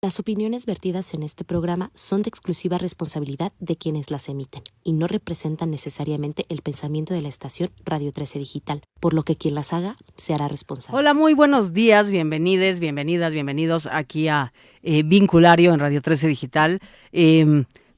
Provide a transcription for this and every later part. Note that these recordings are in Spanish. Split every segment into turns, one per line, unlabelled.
Las opiniones vertidas en este programa son de exclusiva responsabilidad de quienes las emiten y no representan necesariamente el pensamiento de la estación Radio 13 Digital, por lo que quien las haga se hará responsable.
Hola, muy buenos días, bienvenidos aquí a Vinculario en Radio 13 Digital.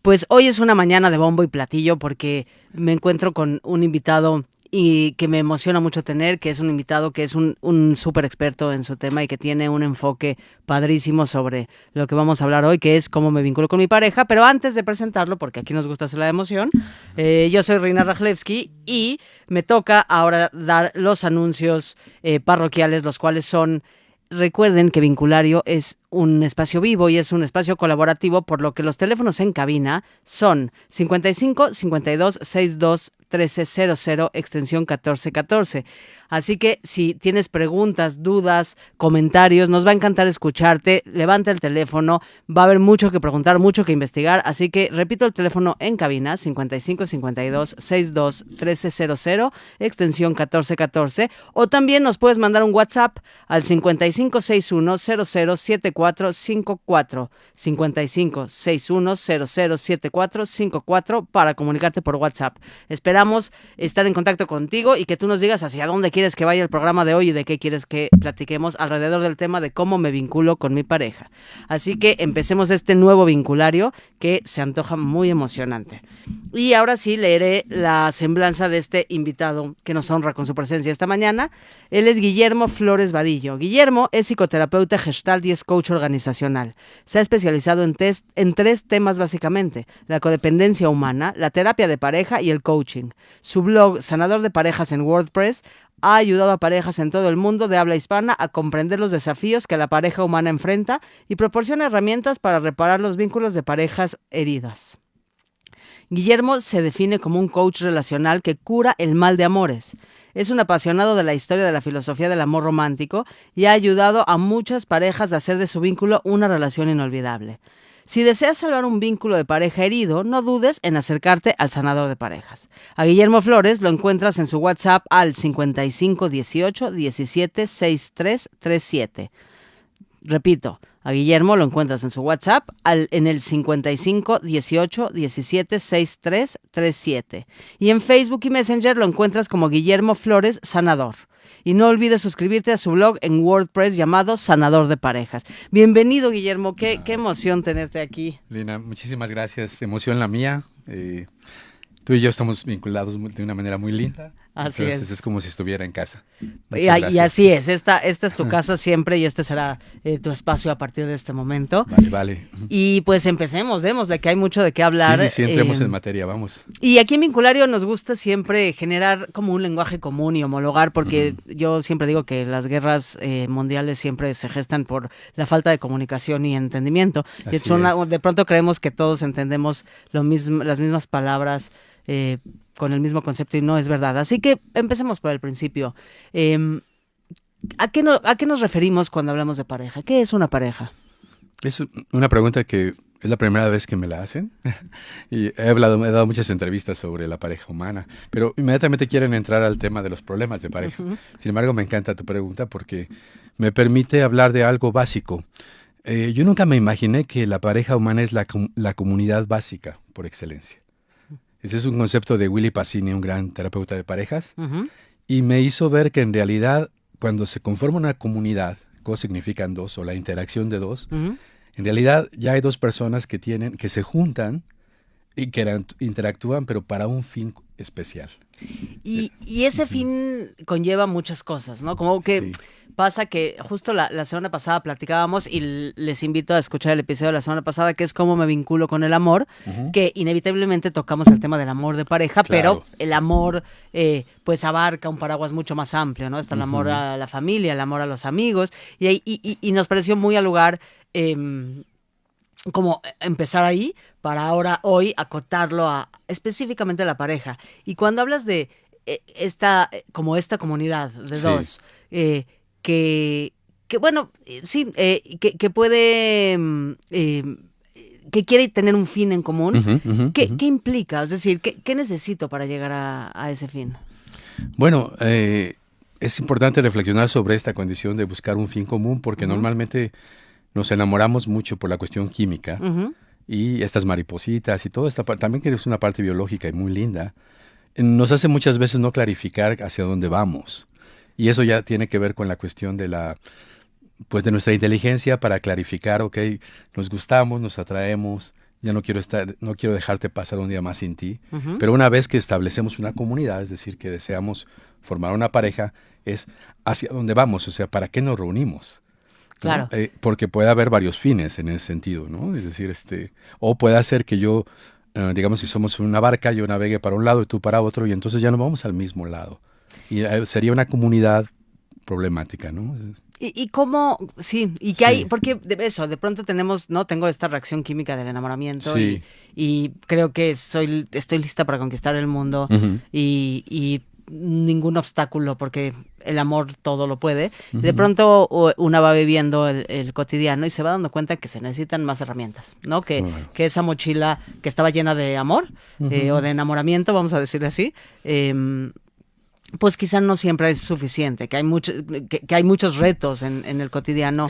Pues hoy es una mañana de bombo y platillo porque me encuentro con un invitado y que me emociona mucho tener, que es un invitado que es un súper experto en su tema y que tiene un enfoque padrísimo sobre lo que vamos a hablar hoy, que es cómo me vinculo con mi pareja. Pero antes de presentarlo, porque aquí nos gusta hacer la emoción, yo soy Reina Rajlewski y me toca ahora dar los anuncios parroquiales, los cuales son... Recuerden que Vinculario es un espacio vivo y es un espacio colaborativo, por lo que los teléfonos en cabina son 55 52 62 1300 extensión 1414. Así que si tienes preguntas, dudas, comentarios, nos va a encantar escucharte. Levanta el teléfono, va a haber mucho que preguntar, mucho que investigar. Así que repito el teléfono en cabina, 55 52 62 1300 extensión 1414. O también nos puedes mandar un WhatsApp al 55 61 00 7454, 55 61 00 7454 para comunicarte por WhatsApp. Esperamos estar en contacto contigo y que tú nos digas hacia dónde quieres que vaya el programa de hoy y de qué quieres que platiquemos alrededor del tema de cómo me vinculo con mi pareja. Así que empecemos este nuevo vinculario que se antoja muy emocionante. Y ahora sí leeré la semblanza de este invitado que nos honra con su presencia esta mañana. Él es Guillermo Flores Vadillo. Guillermo es psicoterapeuta gestalt y es coach organizacional. Se ha especializado en tres temas básicamente: la codependencia humana, la terapia de pareja y el coaching. Su blog, Sanador de Parejas en WordPress, ha ayudado a parejas en todo el mundo de habla hispana a comprender los desafíos que la pareja humana enfrenta y proporciona herramientas para reparar los vínculos de parejas heridas. Guillermo se define como un coach relacional que cura el mal de amores. Es un apasionado de la historia de la filosofía del amor romántico y ha ayudado a muchas parejas a hacer de su vínculo una relación inolvidable. Si deseas salvar un vínculo de pareja herido, no dudes en acercarte al sanador de parejas. A Guillermo Flores lo encuentras en su WhatsApp al 55 18 17 63 37. Repito, a Guillermo lo encuentras en su WhatsApp en el 55 18 17 63 37. Y en Facebook y Messenger lo encuentras como Guillermo Flores Sanador. Y no olvides suscribirte a su blog en WordPress llamado Sanador de Parejas. Bienvenido, Guillermo. Qué emoción tenerte aquí.
Lina, muchísimas gracias. Emoción la mía. Tú y yo estamos vinculados de una manera muy linda.
Así
Entonces,
es
como si estuviera en casa.
y así es. Esta es tu casa siempre y este será tu espacio a partir de este momento.
Vale.
Y pues empecemos, démosle, que hay mucho de qué hablar.
Sí, entremos en materia, vamos.
Y aquí en Vinculario nos gusta siempre generar como un lenguaje común y homologar, porque yo siempre digo que las guerras mundiales siempre se gestan por la falta de comunicación y entendimiento. De pronto creemos que todos entendemos las mismas palabras, con el mismo concepto, y no es verdad. Así que empecemos por el principio. ¿A qué nos referimos cuando hablamos de pareja? ¿Qué es una pareja?
Es una pregunta que es la primera vez que me la hacen y he dado muchas entrevistas sobre la pareja humana, pero inmediatamente quieren entrar al tema de los problemas de pareja. Sin embargo, me encanta tu pregunta porque me permite hablar de algo básico. Yo nunca me imaginé que la pareja humana es la comunidad básica por excelencia. Ese es un concepto de Willy Pacini, un gran terapeuta de parejas, y me hizo ver que en realidad cuando se conforma una comunidad, significan dos, o la interacción de dos, en realidad ya hay dos personas que se juntan y que interactúan, pero para un fin especial.
Y ese fin conlleva muchas cosas, ¿no? Como que pasa que justo la semana pasada platicábamos, y les invito a escuchar el episodio de la semana pasada, que es cómo me vinculo con el amor, que inevitablemente tocamos el tema del amor de pareja, claro. Pero el amor pues abarca un paraguas mucho más amplio, ¿no? Está el amor a la familia, el amor a los amigos, y nos pareció muy al lugar como empezar ahí para hoy acotarlo específicamente a la pareja. Y cuando hablas de esta comunidad de dos, que puede, que quiere tener un fin en común, ¿qué implica? Es decir, ¿qué necesito para llegar a ese fin?
Bueno, es importante reflexionar sobre esta condición de buscar un fin común, porque normalmente nos enamoramos mucho por la cuestión química y estas maripositas y toda esta parte, también que es una parte biológica y muy linda, nos hace muchas veces no clarificar hacia dónde vamos. Y eso ya tiene que ver con la cuestión de de nuestra inteligencia para clarificar, ok, nos gustamos, nos atraemos, ya no quiero dejarte pasar un día más sin ti. Pero una vez que establecemos una comunidad, es decir, que deseamos formar una pareja, es hacia dónde vamos, o sea, ¿para qué nos reunimos? ¿No?
Claro.
Porque puede haber varios fines en ese sentido, ¿no? Es decir, o puede ser que yo, digamos, si somos una barca, yo navegue para un lado y tú para otro, y entonces ya no vamos al mismo lado. Y sería una comunidad problemática, ¿no?
Y cómo, sí, y que hay, porque de pronto tengo esta reacción química del enamoramiento y creo que estoy lista para conquistar el mundo y ningún obstáculo, porque el amor todo lo puede. De pronto una va viviendo el cotidiano y se va dando cuenta que se necesitan más herramientas, ¿no? Que esa mochila que estaba llena de amor o de enamoramiento, vamos a decirle así, pues quizá no siempre es suficiente, que hay muchos retos en el cotidiano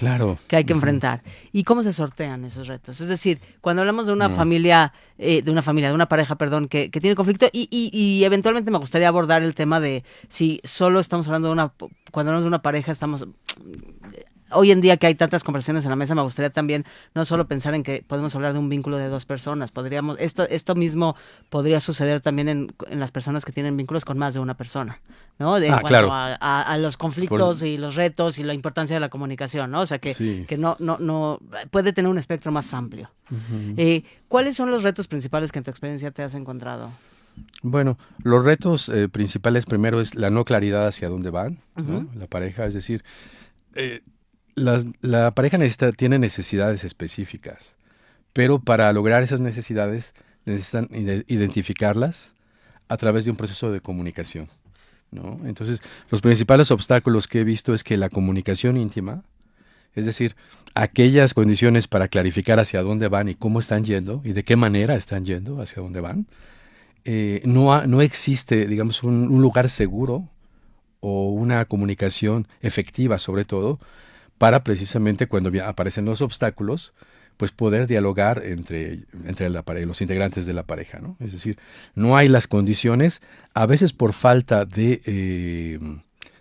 que hay que enfrentar. ¿Y cómo se sortean esos retos? Es decir, cuando hablamos de una familia, de una pareja, perdón, que tiene conflicto, y eventualmente me gustaría abordar el tema de si solo estamos hablando cuando hablamos de una pareja, hoy en día que hay tantas conversaciones en la mesa, me gustaría también no solo pensar en que podemos hablar de un vínculo de dos personas. Esto mismo podría suceder también en las personas que tienen vínculos con más de una persona, ¿no? En cuanto a los conflictos y los retos y la importancia de la comunicación, ¿no? O sea, que no puede tener un espectro más amplio. ¿Cuáles son los retos principales que en tu experiencia te has encontrado?
Bueno, los retos principales primero es la no claridad hacia dónde van, ¿no? La pareja, es decir, la pareja tiene necesidades específicas, pero para lograr esas necesidades necesitan identificarlas a través de un proceso de comunicación, ¿no? Entonces, los principales obstáculos que he visto es que la comunicación íntima, es decir, aquellas condiciones para clarificar hacia dónde van y cómo están yendo y de qué manera están yendo hacia dónde van, no existe, digamos, un lugar seguro o una comunicación efectiva, sobre todo, para precisamente cuando aparecen los obstáculos, pues poder dialogar entre los integrantes de la pareja, ¿no? Es decir, no hay las condiciones, a veces por falta de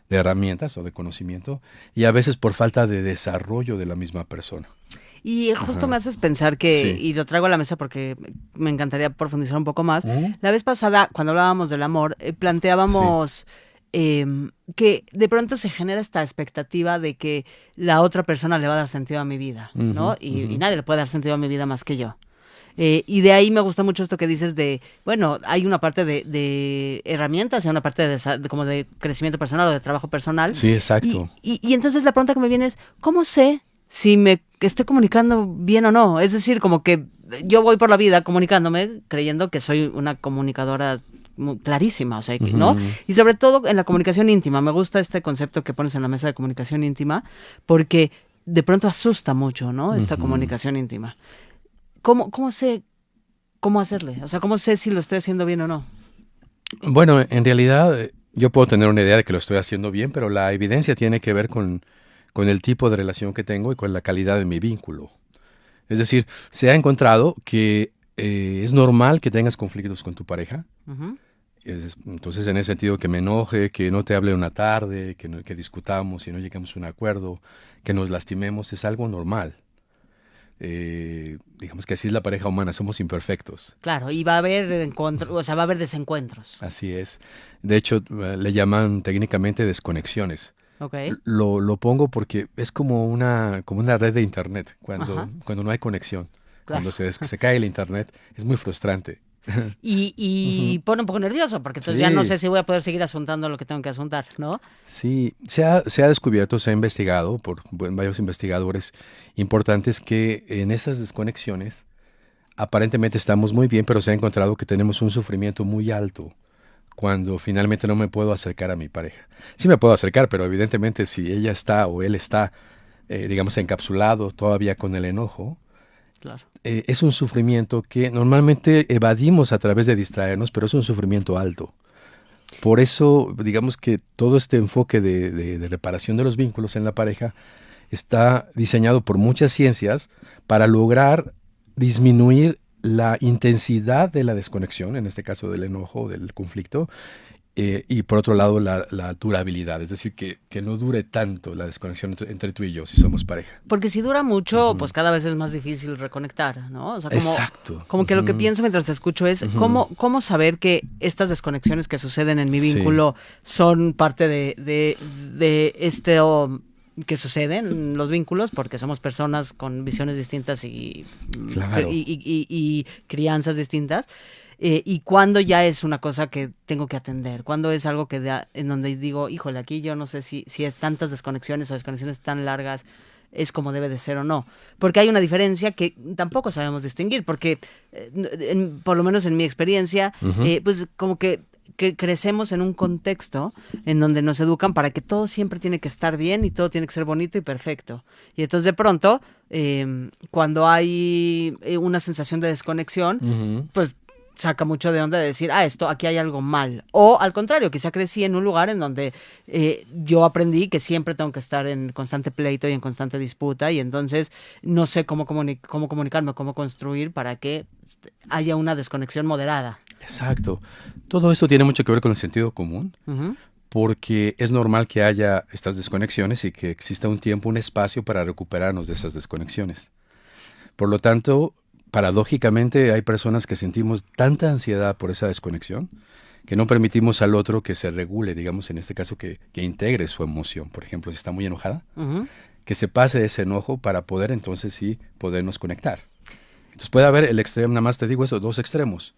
herramientas o de conocimiento, y a veces por falta de desarrollo de la misma persona.
Y justo me haces pensar que, y lo traigo a la mesa porque me encantaría profundizar un poco más, la vez pasada, cuando hablábamos del amor, planteábamos... que de pronto se genera esta expectativa de que la otra persona le va a dar sentido a mi vida, ¿no? Y nadie le puede dar sentido a mi vida más que yo. Y de ahí me gusta mucho esto que dices de, bueno, hay una parte de herramientas y una parte como de crecimiento personal o de trabajo personal.
Sí, exacto.
Y entonces la pregunta que me viene es, ¿cómo sé si me estoy comunicando bien o no? Es decir, como que yo voy por la vida comunicándome creyendo que soy una comunicadora clarísima, o sea, ¿no? Y sobre todo en la comunicación íntima, me gusta este concepto que pones en la mesa de comunicación íntima, porque de pronto asusta mucho, ¿no? Esta comunicación íntima. ¿Cómo sé cómo hacerle? O sea, ¿cómo sé si lo estoy haciendo bien o no?
Bueno, en realidad yo puedo tener una idea de que lo estoy haciendo bien, pero la evidencia tiene que ver con el tipo de relación que tengo y con la calidad de mi vínculo. Es decir, se ha encontrado que es normal que tengas conflictos con tu pareja. Entonces, en ese sentido, que me enoje, que no te hable una tarde, que discutamos y no llegamos a un acuerdo, que nos lastimemos, es algo normal. Digamos que así es la pareja humana, somos imperfectos.
Claro, y va a haber va a haber desencuentros.
Así es. De hecho, le llaman técnicamente desconexiones.
Okay.
Lo pongo porque es como una red de internet, cuando no hay conexión. Claro. Cuando se cae el internet, es muy frustrante.
Y pone un poco nervioso, porque entonces ya no sé si voy a poder seguir asuntando lo que tengo que asuntar, ¿no?
Sí, se ha descubierto, se ha investigado por varios investigadores importantes que en esas desconexiones aparentemente estamos muy bien, pero se ha encontrado que tenemos un sufrimiento muy alto cuando finalmente no me puedo acercar a mi pareja. Sí me puedo acercar, pero evidentemente si ella está o él está, digamos, encapsulado todavía con el enojo,
claro.
Es un sufrimiento que normalmente evadimos a través de distraernos, pero es un sufrimiento alto. Por eso, digamos que todo este enfoque de reparación de los vínculos en la pareja está diseñado por muchas ciencias para lograr disminuir la intensidad de la desconexión, en este caso del enojo, del conflicto, y por otro lado la durabilidad, es decir, que no dure tanto la desconexión entre tú y yo si somos pareja.
Porque si dura mucho, pues cada vez es más difícil reconectar, ¿no? O sea,
Exacto.
Como que lo que pienso mientras te escucho es cómo saber que estas desconexiones que suceden en mi vínculo son parte de que suceden en los vínculos, porque somos personas con visiones distintas y crianzas distintas. Y cuando ya es una cosa que tengo que atender, cuando es algo en donde digo, híjole, aquí yo no sé si es tantas desconexiones o desconexiones tan largas es como debe de ser o no. Porque hay una diferencia que tampoco sabemos distinguir, porque por lo menos en mi experiencia, pues como que crecemos en un contexto en donde nos educan para que todo siempre tiene que estar bien y todo tiene que ser bonito y perfecto. Y entonces de pronto, cuando hay una sensación de desconexión, pues saca mucho de onda de decir, aquí hay algo mal. O al contrario, quizá crecí en un lugar en donde yo aprendí que siempre tengo que estar en constante pleito y en constante disputa, y entonces no sé cómo comunicarme, cómo construir para que haya una desconexión moderada.
Exacto. Todo esto tiene mucho que ver con el sentido común, porque es normal que haya estas desconexiones y que exista un tiempo, un espacio para recuperarnos de esas desconexiones. Por lo tanto, paradójicamente hay personas que sentimos tanta ansiedad por esa desconexión que no permitimos al otro que se regule, digamos en este caso que integre su emoción. Por ejemplo, si está muy enojada, que se pase ese enojo para poder entonces sí podernos conectar. Entonces puede haber el extremo, nada más te digo eso, dos extremos.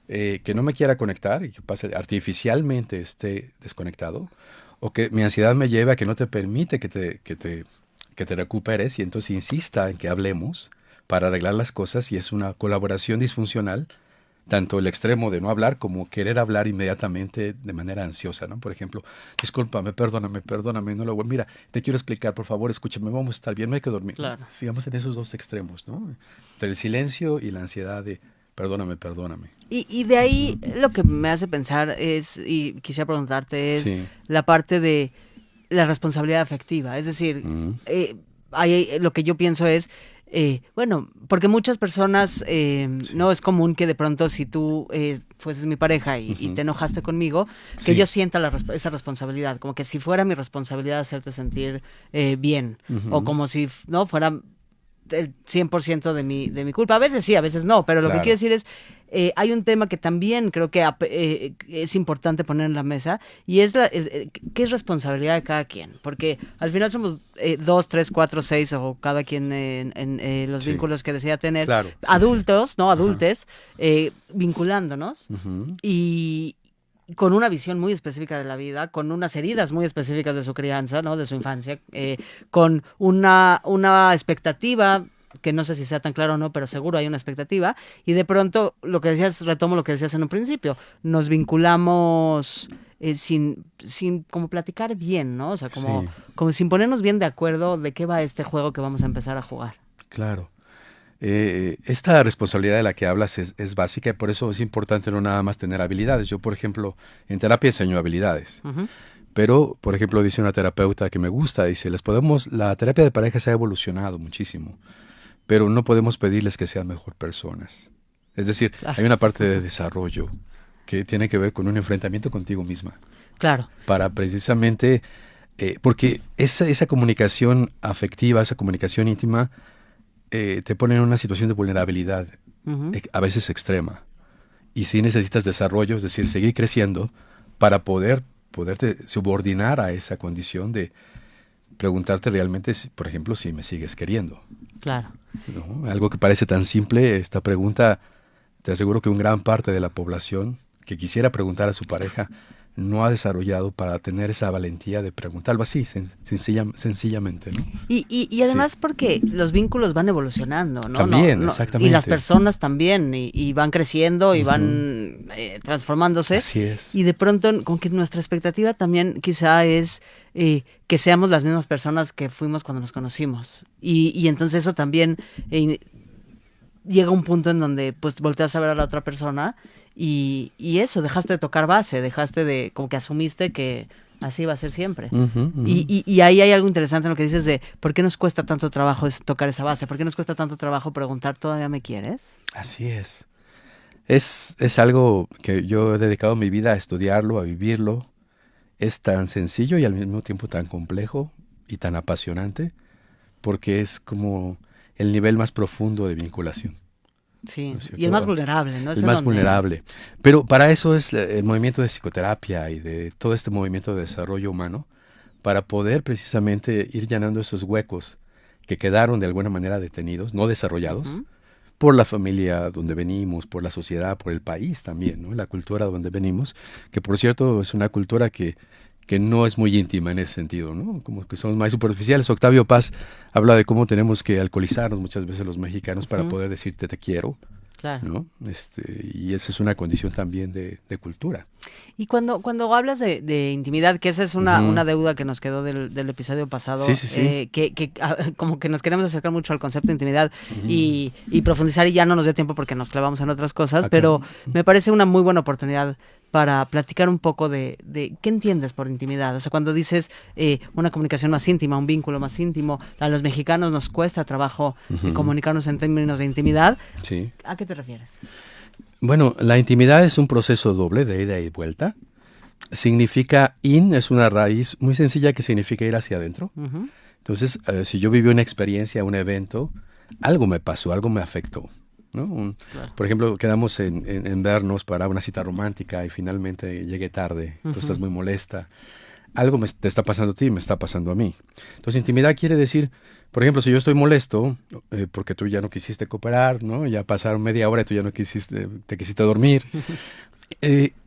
Que no me quiera conectar y que pase artificialmente esté desconectado, o que mi ansiedad me lleve a que no te permite que te recuperes y entonces insista en que hablemos para arreglar las cosas, y es una colaboración disfuncional, tanto el extremo de no hablar como querer hablar inmediatamente de manera ansiosa, ¿no? Por ejemplo, discúlpame, perdóname, no lo hago. Mira, te quiero explicar, por favor, escúchame, vamos a estar bien, no hay que dormir.
Claro.
Sigamos en esos dos extremos, ¿no? Entre el silencio y la ansiedad de perdóname.
Y de ahí lo que me hace pensar es, y quisiera preguntarte, es la parte de la responsabilidad afectiva. Es decir, lo que yo pienso es, bueno, porque muchas personas, no es común que de pronto si tú fueses mi pareja y te enojaste conmigo, que yo sienta esa responsabilidad, como que si fuera mi responsabilidad hacerte sentir bien, o como si no fuera el 100% de mi culpa. A veces sí, a veces no, pero lo que quiero decir es, hay un tema que también creo que es importante poner en la mesa, y es qué es responsabilidad de cada quien, porque al final somos 2, 3, 4, 6 o cada quien en los vínculos que desea tener, adultos, no adultes, vinculándonos, y con una visión muy específica de la vida, con unas heridas muy específicas de su crianza, ¿no? De su infancia, con una expectativa que no sé si sea tan claro o no, pero seguro hay una expectativa, y de pronto retomo lo que decías en un principio, nos vinculamos sin como platicar bien, ¿no? O sea, como sin ponernos bien de acuerdo de qué va este juego que vamos a empezar a jugar.
Claro. Esta responsabilidad de la que hablas es básica, y por eso es importante no nada más tener habilidades. Yo, por ejemplo, en terapia enseño habilidades, pero, por ejemplo, dice una terapeuta que me gusta, dice, la terapia de pareja se ha evolucionado muchísimo, pero no podemos pedirles que sean mejor personas. Es decir, hay una parte de desarrollo que tiene que ver con un enfrentamiento contigo misma.
Claro.
Para precisamente, porque esa comunicación afectiva, esa comunicación íntima, te pone en una situación de vulnerabilidad, a veces extrema. Y sí necesitas desarrollo, es decir, seguir creciendo para poderte subordinar a esa condición de preguntarte realmente, por ejemplo, si me sigues queriendo.
Claro.
¿No? Algo que parece tan simple, esta pregunta, te aseguro que una gran parte de la población que quisiera preguntar a su pareja no ha desarrollado para tener esa valentía de preguntarlo así, sencillamente, ¿no?
Y además porque los vínculos van evolucionando, ¿no?
También, exactamente.
Y las personas también, y van creciendo y van transformándose.
Así es.
Y de pronto, como que nuestra expectativa también quizá es que seamos las mismas personas que fuimos cuando nos conocimos. Y entonces eso también llega a un punto en donde pues volteas a ver a la otra persona y eso, dejaste de tocar base, dejaste de, como que asumiste que así va a ser siempre.
Ujú.
Y ahí hay algo interesante en lo que dices de ¿por qué nos cuesta tanto trabajo tocar esa base? ¿Por qué nos cuesta tanto trabajo preguntar ¿todavía me quieres?
Así es. Es algo que yo he dedicado mi vida a estudiarlo, a vivirlo. Es tan sencillo y al mismo tiempo tan complejo y tan apasionante, porque es como el nivel más profundo de vinculación.
Sí,
¿No es cierto?
y el más vulnerable, ¿no?
El más vulnerable. Pero para eso es el movimiento de psicoterapia y de todo este movimiento de desarrollo humano, para poder precisamente ir llenando esos huecos que quedaron de alguna manera detenidos, no desarrollados,
Ujú.
por la familia donde venimos, por la sociedad, por el país también, ¿no? La cultura donde venimos, que por cierto es una cultura que no es muy íntima en ese sentido, ¿no? Como que somos más superficiales. Octavio Paz habla de cómo tenemos que alcoholizarnos muchas veces los mexicanos para
Ujú.
poder decirte te quiero,
Claro.
¿no? Y esa es una condición también de cultura.
Y cuando hablas de intimidad, que esa es una
Ujú.
deuda que nos quedó del episodio pasado,
Sí, sí, sí.
como que nos queremos acercar mucho al concepto de intimidad
Ujú.
y profundizar y ya no nos dio tiempo porque nos clavamos en otras cosas,
Acá.
pero me parece una muy buena oportunidad para platicar un poco de qué entiendes por intimidad. O sea, cuando dices una comunicación más íntima, un vínculo más íntimo, a los mexicanos nos cuesta trabajo
Ujú.
comunicarnos en términos de intimidad.
Sí.
¿A qué te refieres?
Bueno, la intimidad es un proceso doble de ida y vuelta. Significa es una raíz muy sencilla que significa ir hacia adentro.
Ujú.
Entonces, si yo viví una experiencia, un evento, algo me pasó, algo me afectó, ¿no?
Claro.
Por ejemplo, quedamos en vernos para una cita romántica y finalmente llegué tarde, tú estás muy molesta. Algo te está pasando a ti, me está pasando a mí. Entonces, intimidad quiere decir, por ejemplo, si yo estoy molesto porque tú ya no quisiste cooperar, ¿no? Ya pasaron media hora y tú ya no quisiste, te quisiste dormir.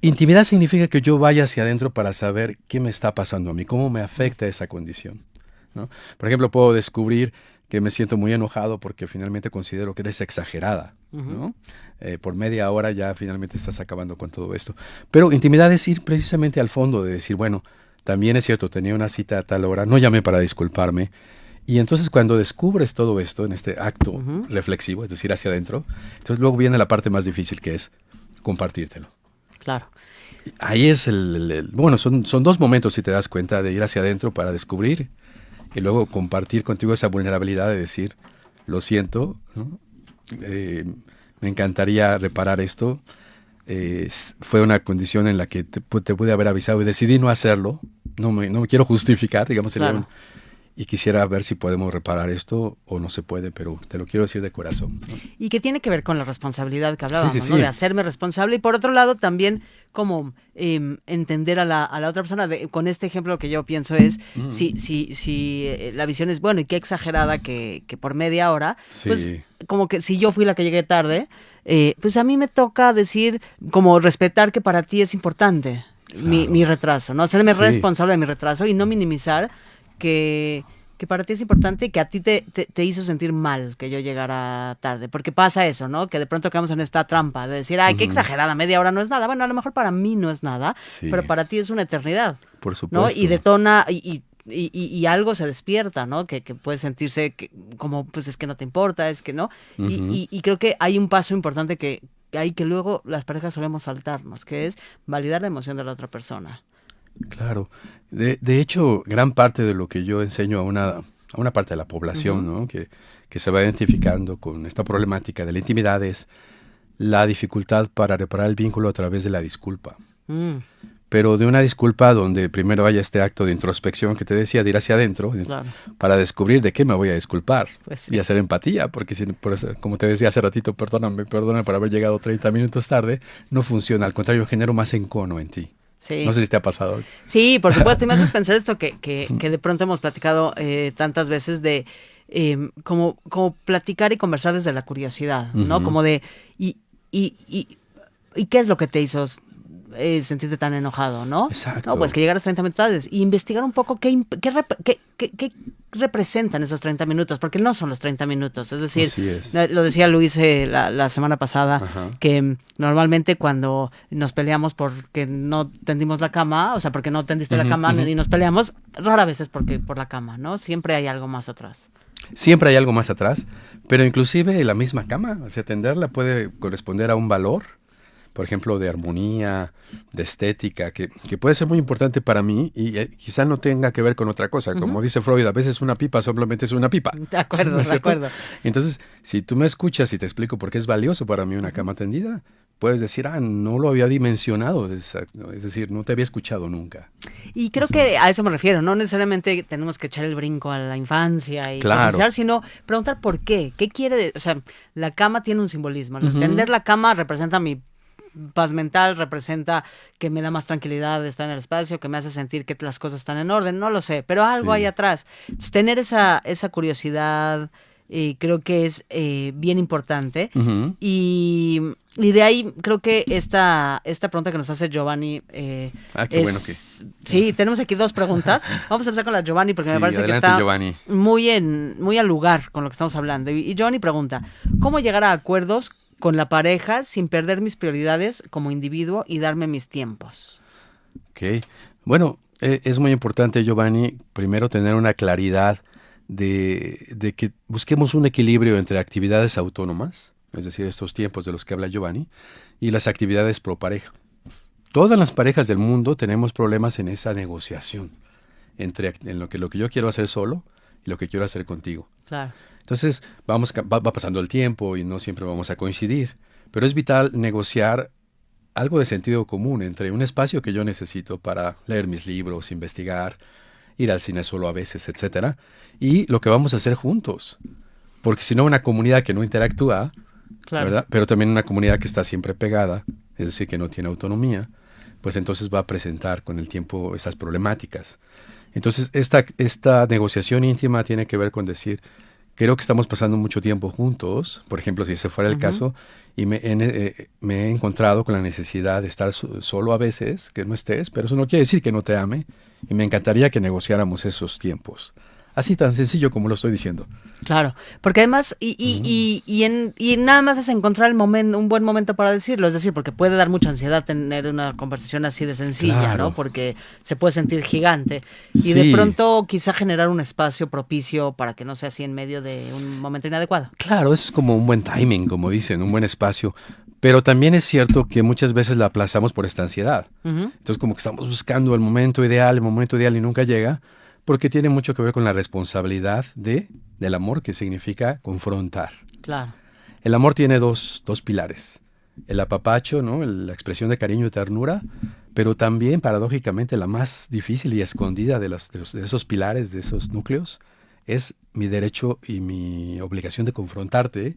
Intimidad significa que yo vaya hacia adentro para saber qué me está pasando a mí, cómo me afecta esa condición, ¿no? Por ejemplo, puedo descubrir que me siento muy enojado porque finalmente considero que eres exagerada, ¿no? Por media hora ya finalmente estás acabando con todo esto. Pero intimidad es ir precisamente al fondo de decir, bueno, también es cierto, tenía una cita a tal hora, no llamé para disculparme. Y entonces cuando descubres todo esto en este acto
Ujú.
reflexivo, es decir, hacia adentro, entonces luego viene la parte más difícil que es compartírtelo.
Claro.
Ahí es bueno, son dos momentos, si te das cuenta, de ir hacia adentro para descubrir y luego compartir contigo esa vulnerabilidad de decir, lo siento, ¿no? Me encantaría reparar esto. Fue una condición en la que te pude haber avisado y decidí no hacerlo. No me quiero justificar, digamos,
Claro.
y quisiera ver si podemos reparar esto o no se puede, pero te lo quiero decir de corazón, ¿no?
Y que tiene que ver con la responsabilidad que hablábamos,
Sí, sí,
¿no?
sí.
De hacerme responsable. Y por otro lado, también como entender a la otra persona. Con este ejemplo que yo pienso es, si la visión es, bueno, y qué exagerada que por media hora,
Sí.
pues como que si yo fui la que llegué tarde, pues a mí me toca decir, como respetar que para ti es importante mi retraso, ¿no? Hacerme
Sí.
responsable de mi retraso y no minimizar que para ti es importante y que a ti te hizo sentir mal que yo llegara tarde. Porque pasa eso, ¿no? Que de pronto quedamos en esta trampa de decir, ay, qué exagerada, media hora no es nada. Bueno, a lo mejor para mí no es nada,
Sí.
pero para ti es una eternidad,
Por supuesto.
¿no? Y detona y algo se despierta, ¿no? Que puede sentirse como, pues es que no te importa, es que no. Y creo que hay un paso importante que luego las parejas solemos saltarnos, que es validar la emoción de la otra persona.
Claro. De hecho, gran parte de lo que yo enseño a una parte de la población, ¿no? que se va identificando con esta problemática de la intimidad es la dificultad para reparar el vínculo a través de la disculpa. Pero de una disculpa donde primero haya este acto de introspección que te decía, de ir hacia adentro,
Claro.
para descubrir de qué me voy a disculpar
Pues sí.
y hacer empatía, porque por eso, como te decía hace ratito, perdóname por haber llegado 30 minutos tarde, no funciona, al contrario, genero más encono en ti.
Sí.
No sé si te ha pasado.
Sí, por supuesto, y me haces pensar esto que de pronto hemos platicado tantas veces de como platicar y conversar desde la curiosidad, ¿no?
Ujú.
Como de, ¿y qué es lo que te hizo sentirte tan enojado, ¿no?
Exacto.
No, pues que llegaras 30 minutos tarde y investigar un poco qué representan esos 30 minutos, porque no son los 30 minutos, es decir,
Así es.
lo decía Luis la semana pasada,
Ajá.
que normalmente cuando nos peleamos porque no tendimos la cama, o sea, porque no tendiste la cama y nos peleamos, rara vez es por la cama, ¿no? Siempre hay algo más atrás.
Siempre hay algo más atrás, pero inclusive la misma cama, o sea, tenderla puede corresponder a un valor, por ejemplo, de armonía, de estética, que puede ser muy importante para mí y quizá no tenga que ver con otra cosa. Como dice Freud, a veces una pipa simplemente es una pipa.
De acuerdo,
¿No es
de
cierto?
acuerdo.
Entonces, si tú me escuchas y te explico por qué es valioso para mí una cama tendida, puedes decir, no lo había dimensionado, es decir, no te había escuchado nunca.
Y creo que a eso me refiero, no necesariamente tenemos que echar el brinco a la infancia y
Claro.
profundizar, sino preguntar por qué quiere, o sea, la cama tiene un simbolismo, el entender la cama representa mi paz mental, representa que me da más tranquilidad de estar en el espacio, que me hace sentir que las cosas están en orden, no lo sé, pero algo hay atrás. Entonces, tener esa curiosidad creo que es bien importante. Y de ahí creo que esta pregunta que nos hace Giovanni
Qué
es...
bueno que...
Sí, tenemos aquí 2 preguntas. Vamos a empezar con la Giovanni porque me parece
adelante,
que está
Giovanni.
muy al lugar con lo que estamos hablando. Y Giovanni pregunta, ¿cómo llegar a acuerdos con la pareja sin perder mis prioridades como individuo y darme mis tiempos?
Ok. Bueno, es muy importante, Giovanni, primero tener una claridad de que busquemos un equilibrio entre actividades autónomas, es decir, estos tiempos de los que habla Giovanni, y las actividades pro pareja. Todas las parejas del mundo tenemos problemas en esa negociación entre en lo que yo quiero hacer solo y lo que quiero hacer contigo.
Claro.
Entonces, va pasando el tiempo y no siempre vamos a coincidir, pero es vital negociar algo de sentido común entre un espacio que yo necesito para leer mis libros, investigar, ir al cine solo a veces, etcétera, y lo que vamos a hacer juntos. Porque si no, una comunidad que no interactúa,
Claro.
¿verdad? Pero también una comunidad que está siempre pegada, es decir, que no tiene autonomía, pues entonces va a presentar con el tiempo esas problemáticas. Entonces, esta negociación íntima tiene que ver con decir, creo que estamos pasando mucho tiempo juntos, por ejemplo, si ese fuera el caso, y me he encontrado con la necesidad de estar solo a veces, que no estés, pero eso no quiere decir que no te ame, y me encantaría que negociáramos esos tiempos. Así tan sencillo como lo estoy diciendo.
Claro, porque además, y nada más es encontrar un buen momento para decirlo, es decir, porque puede dar mucha ansiedad tener una conversación así de sencilla,
Claro.
¿no? Porque se puede sentir gigante. Y
Sí.
de pronto quizá generar un espacio propicio para que no sea así en medio de un momento inadecuado.
Claro, eso es como un buen timing, como dicen, un buen espacio. Pero también es cierto que muchas veces la aplazamos por esta ansiedad. Entonces, como que estamos buscando el momento ideal y nunca llega, porque tiene mucho que ver con la responsabilidad del amor, que significa confrontar.
Claro.
El amor tiene dos pilares. El apapacho, ¿no? La expresión de cariño y ternura, pero también, paradójicamente, la más difícil y escondida de esos pilares, de esos núcleos, es mi derecho y mi obligación de confrontarte.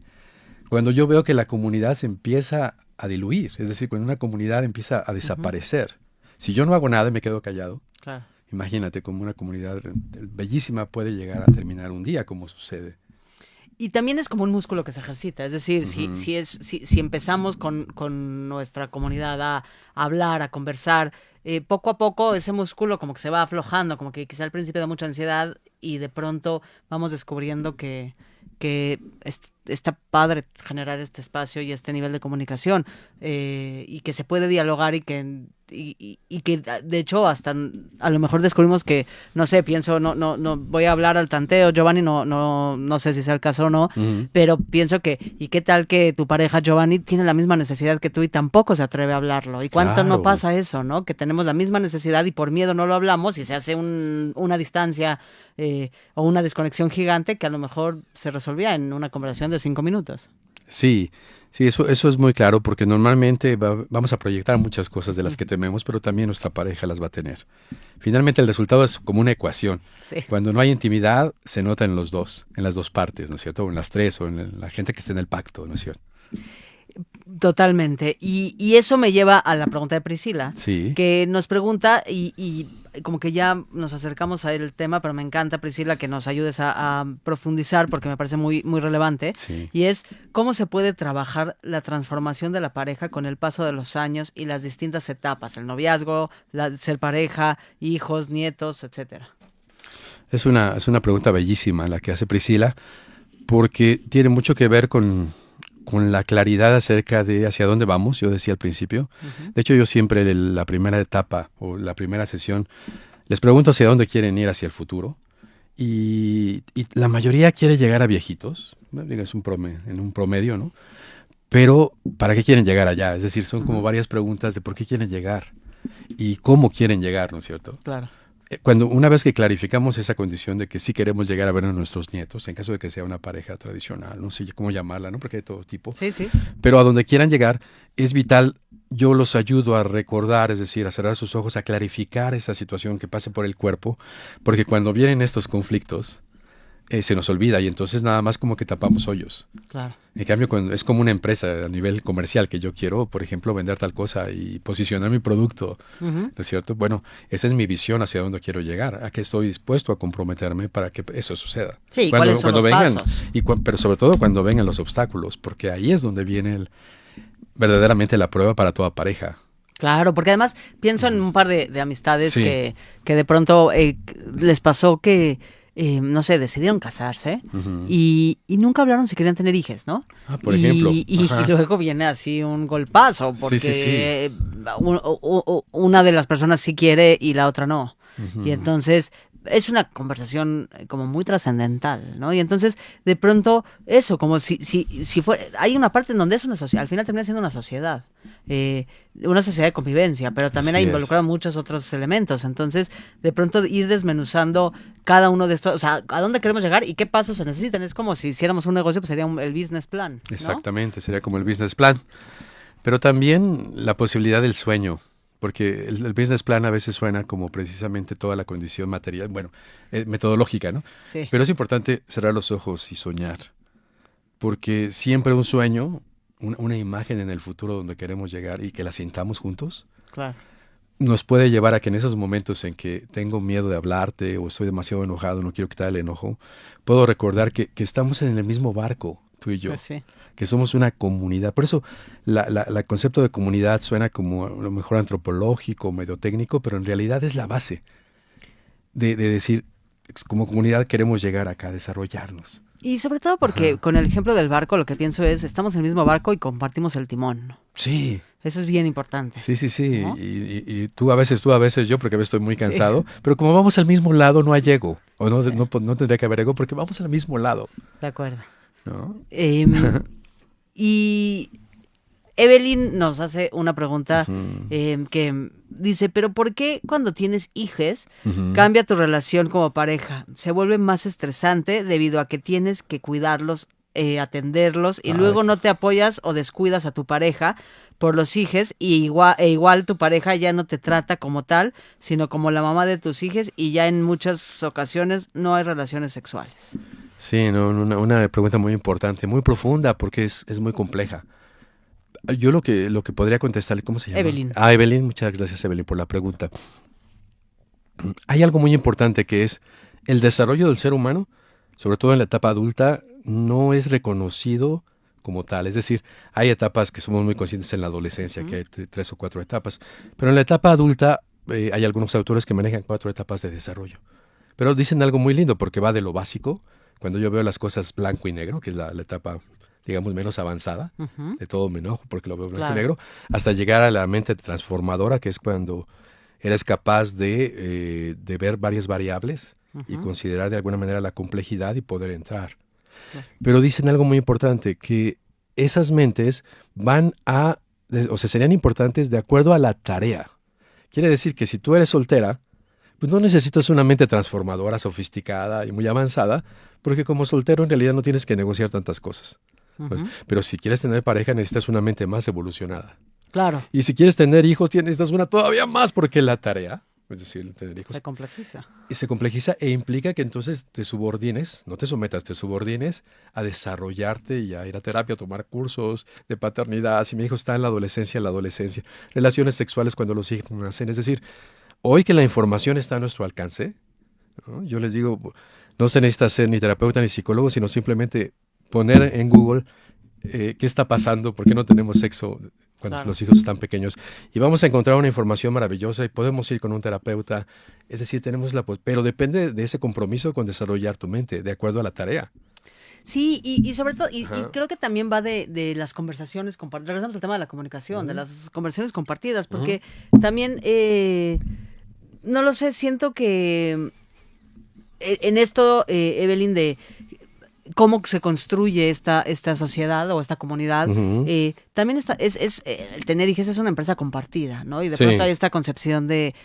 Cuando yo veo que la comunidad se empieza a diluir, es decir, cuando una comunidad empieza a desaparecer. Si yo no hago nada y me quedo callado,
Claro.
imagínate cómo una comunidad bellísima puede llegar a terminar un día, como sucede.
Y también es como un músculo que se ejercita, es decir, si empezamos con nuestra comunidad a hablar, a conversar, poco a poco ese músculo como que se va aflojando, como que quizá al principio da mucha ansiedad y de pronto vamos descubriendo que está padre generar este espacio y este nivel de comunicación y que se puede dialogar y que de hecho hasta a lo mejor descubrimos que no sé, pienso no voy a hablar al tanteo, Giovanni, no sé si sea el caso o no, pero pienso que y qué tal que tu pareja Giovanni tiene la misma necesidad que tú y tampoco se atreve a hablarlo, y cuánto
Claro.
no pasa eso, ¿no? Que tenemos la misma necesidad y por miedo no lo hablamos y se hace una distancia o una desconexión gigante que a lo mejor se resolvía en una conversación de 5 minutos.
Sí, eso es muy claro, porque normalmente vamos a proyectar muchas cosas de las que tememos, pero también nuestra pareja las va a tener. Finalmente el resultado es como una ecuación.
Sí.
Cuando no hay intimidad, se nota en las dos partes, ¿no es cierto? O en las tres, o en la gente que esté en el pacto, ¿no es cierto?
Totalmente. Y eso me lleva a la pregunta de Priscila,
Sí.
que nos pregunta, y como que ya nos acercamos al tema, pero me encanta, Priscila, que nos ayudes a profundizar porque me parece muy, muy relevante.
Sí.
Y es, ¿cómo se puede trabajar la transformación de la pareja con el paso de los años y las distintas etapas? El noviazgo, ser pareja, hijos, nietos, etcétera.
Es una pregunta bellísima la que hace Priscila, porque tiene mucho que ver con la claridad acerca de hacia dónde vamos, yo decía al principio. De hecho, yo siempre la primera etapa o la primera sesión les pregunto hacia dónde quieren ir hacia el futuro, y la mayoría quiere llegar a viejitos, ¿no? Digo, en un promedio, ¿no? Pero, ¿para qué quieren llegar allá? Es decir, son como varias preguntas de por qué quieren llegar y cómo quieren llegar, ¿no es cierto?
Claro.
Una vez que clarificamos esa condición de que sí queremos llegar a ver a nuestros nietos, en caso de que sea una pareja tradicional, no sé cómo llamarla, ¿no? Porque hay todo tipo.
Sí, sí.
Pero a donde quieran llegar, es vital, yo los ayudo a recordar, es decir, a cerrar sus ojos, a clarificar esa situación que pase por el cuerpo, porque cuando vienen estos conflictos, se nos olvida y entonces nada más como que tapamos hoyos.
Claro.
En cambio, cuando es como una empresa a nivel comercial que yo quiero, por ejemplo, vender tal cosa y posicionar mi producto, ¿no es cierto? Bueno, esa es mi visión hacia dónde quiero llegar, a qué estoy dispuesto a comprometerme para que eso suceda.
Sí, ¿cuáles son los
vengan,
pasos?
pero sobre todo cuando vengan los obstáculos, porque ahí es donde viene verdaderamente la prueba para toda pareja.
Claro, porque además pienso en un par de amistades
Sí.
que de pronto les pasó que, no sé, decidieron casarse y nunca hablaron si querían tener hijos, ¿no?
Por ejemplo.
Y luego viene así un golpazo, porque
Sí.
una de las personas sí quiere y la otra no. Y entonces es una conversación como muy trascendental, ¿no? Y entonces, de pronto, eso, como si fuera, hay una parte en donde es una sociedad, al final termina siendo una sociedad de convivencia, pero también
Así
ha
es.
involucrado muchos otros elementos. Entonces, de pronto ir desmenuzando cada uno de estos, o sea, a dónde queremos llegar y qué pasos se necesitan. Es como si hiciéramos un negocio, pues sería el business plan, ¿no?
Exactamente, sería como el business plan. Pero también la posibilidad del sueño, porque el business plan a veces suena como precisamente toda la condición material, bueno, metodológica, ¿no?
Sí,
Pero es importante cerrar los ojos y soñar, porque siempre un sueño, una imagen en el futuro donde queremos llegar y que la sintamos juntos,
claro.
nos puede llevar a que en esos momentos en que tengo miedo de hablarte o estoy demasiado enojado, no quiero quitar el enojo, puedo recordar que estamos en el mismo barco, tú y yo.
Pues sí.
Que somos una comunidad. Por eso el concepto de comunidad suena como a lo mejor antropológico, medio técnico, pero en realidad es la base de decir, como comunidad queremos llegar acá, a desarrollarnos.
Y sobre todo porque con el ejemplo del barco, lo que pienso es, estamos en el mismo barco y compartimos el timón, ¿no?
Sí,
Eso es bien importante.
sí.
¿No?
Y tú a veces yo, porque a veces estoy muy cansado, pero como vamos al mismo lado, no hay ego. O no,
Sí.
no tendría que haber ego porque vamos al mismo lado,
De acuerdo.
¿no?
Y Evelyn nos hace una pregunta
Ujú.
que dice, pero ¿por qué cuando tienes hijos
Ujú.
cambia tu relación como pareja? Se vuelve más estresante debido a que tienes que cuidarlos, atenderlos y luego no te apoyas o descuidas a tu pareja por los hijos y igual tu pareja ya no te trata como tal, sino como la mamá de tus hijos y ya en muchas ocasiones no hay relaciones sexuales.
Sí, no, una pregunta muy importante, muy profunda, porque es muy compleja. Yo lo que podría contestarle, ¿cómo se llama?
Evelyn.
Evelyn, muchas gracias, Evelyn, por la pregunta. Hay algo muy importante que es el desarrollo del ser humano, sobre todo en la etapa adulta, no es reconocido como tal. Es decir, hay etapas que somos muy conscientes en la adolescencia, que hay 3 o 4 etapas, pero en la etapa adulta hay algunos autores que manejan 4 etapas de desarrollo. Pero dicen algo muy lindo porque va de lo básico, cuando yo veo las cosas blanco y negro, que es la etapa, digamos, menos avanzada, de todo me enojo porque lo veo blanco y negro, hasta llegar a la mente transformadora, que es cuando eres capaz de ver varias variables y considerar de alguna manera la complejidad y poder entrar. Pero dicen algo muy importante, que esas mentes serían importantes de acuerdo a la tarea. Quiere decir que si tú eres soltera, pues no necesitas una mente transformadora, sofisticada y muy avanzada, porque como soltero en realidad no tienes que negociar tantas cosas. Pues, pero si quieres tener pareja necesitas una mente más evolucionada.
Claro.
Y si quieres tener hijos necesitas una todavía más, porque la tarea, es decir, tener hijos,
Se complejiza.
y se complejiza e implica que entonces te subordines, no te sometas, te subordines a desarrollarte y a ir a terapia, a tomar cursos de paternidad. Si mi hijo está en la adolescencia, relaciones sexuales cuando los hijos nacen. Es decir, hoy que la información está a nuestro alcance, ¿no? Yo les digo, no se necesita ser ni terapeuta ni psicólogo, sino simplemente poner en Google qué está pasando, por qué no tenemos sexo cuando los hijos están pequeños. Y vamos a encontrar una información maravillosa y podemos ir con un terapeuta. Es decir, pero depende de ese compromiso con desarrollar tu mente, de acuerdo a la tarea.
Sí, y sobre todo, y creo que también va de las conversaciones compartidas. Regresamos al tema de la comunicación, de las conversaciones compartidas, porque también, no lo sé, siento que en esto, Evelyn, cómo se construye esta sociedad o esta comunidad. También el tener hijos es una empresa compartida, ¿no? Y de pronto hay esta concepción de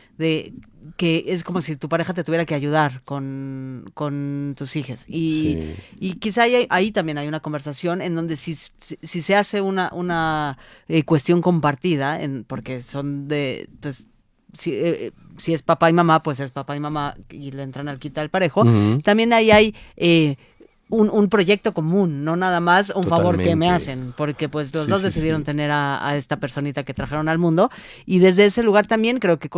que es como si tu pareja te tuviera que ayudar con tus hijos. Y quizá ahí también hay una conversación en donde si se hace una cuestión compartida, porque son pues, si es papá y mamá, pues es papá y mamá y le entran al quita al parejo. También ahí hay un proyecto común, no nada más un favor que me hacen, porque pues los dos decidieron tener a esta personita que trajeron al mundo, y desde ese lugar también creo que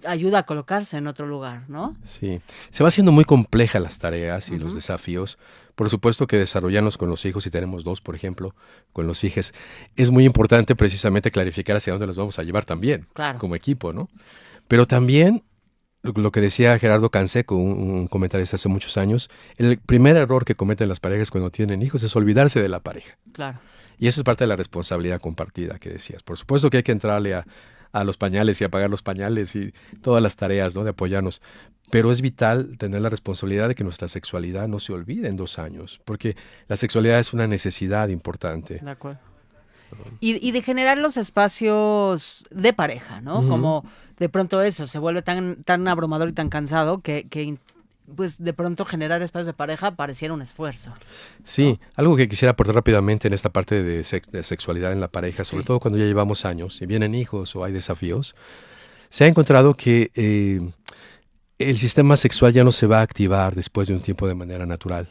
ayuda a colocarse en otro lugar, ¿no?
Sí, se va haciendo muy compleja las tareas y los desafíos. Por supuesto que desarrollarnos con los hijos, si tenemos 2, por ejemplo, con los hijos, es muy importante precisamente clarificar hacia dónde los vamos a llevar también, como equipo, ¿no? Pero también, lo que decía Gerardo Canseco, un comentarista hace muchos años, el primer error que cometen las parejas cuando tienen hijos es olvidarse de la pareja.
Claro.
Y eso es parte de la responsabilidad compartida que decías. Por supuesto que hay que entrarle a los pañales y a pagar los pañales y todas las tareas, ¿no?, de apoyarnos. Pero es vital tener la responsabilidad de que nuestra sexualidad no se olvide en 2 años, porque la sexualidad es una necesidad importante.
De acuerdo. Y de generar los espacios de pareja, ¿no? Como de pronto eso se vuelve tan abrumador y tan cansado que pues de pronto generar espacios de pareja pareciera un esfuerzo, ¿no?
Sí, algo que quisiera aportar rápidamente en esta parte de sexualidad en la pareja, sobre todo cuando ya llevamos años y vienen hijos o hay desafíos, se ha encontrado que el sistema sexual ya no se va a activar después de un tiempo de manera natural.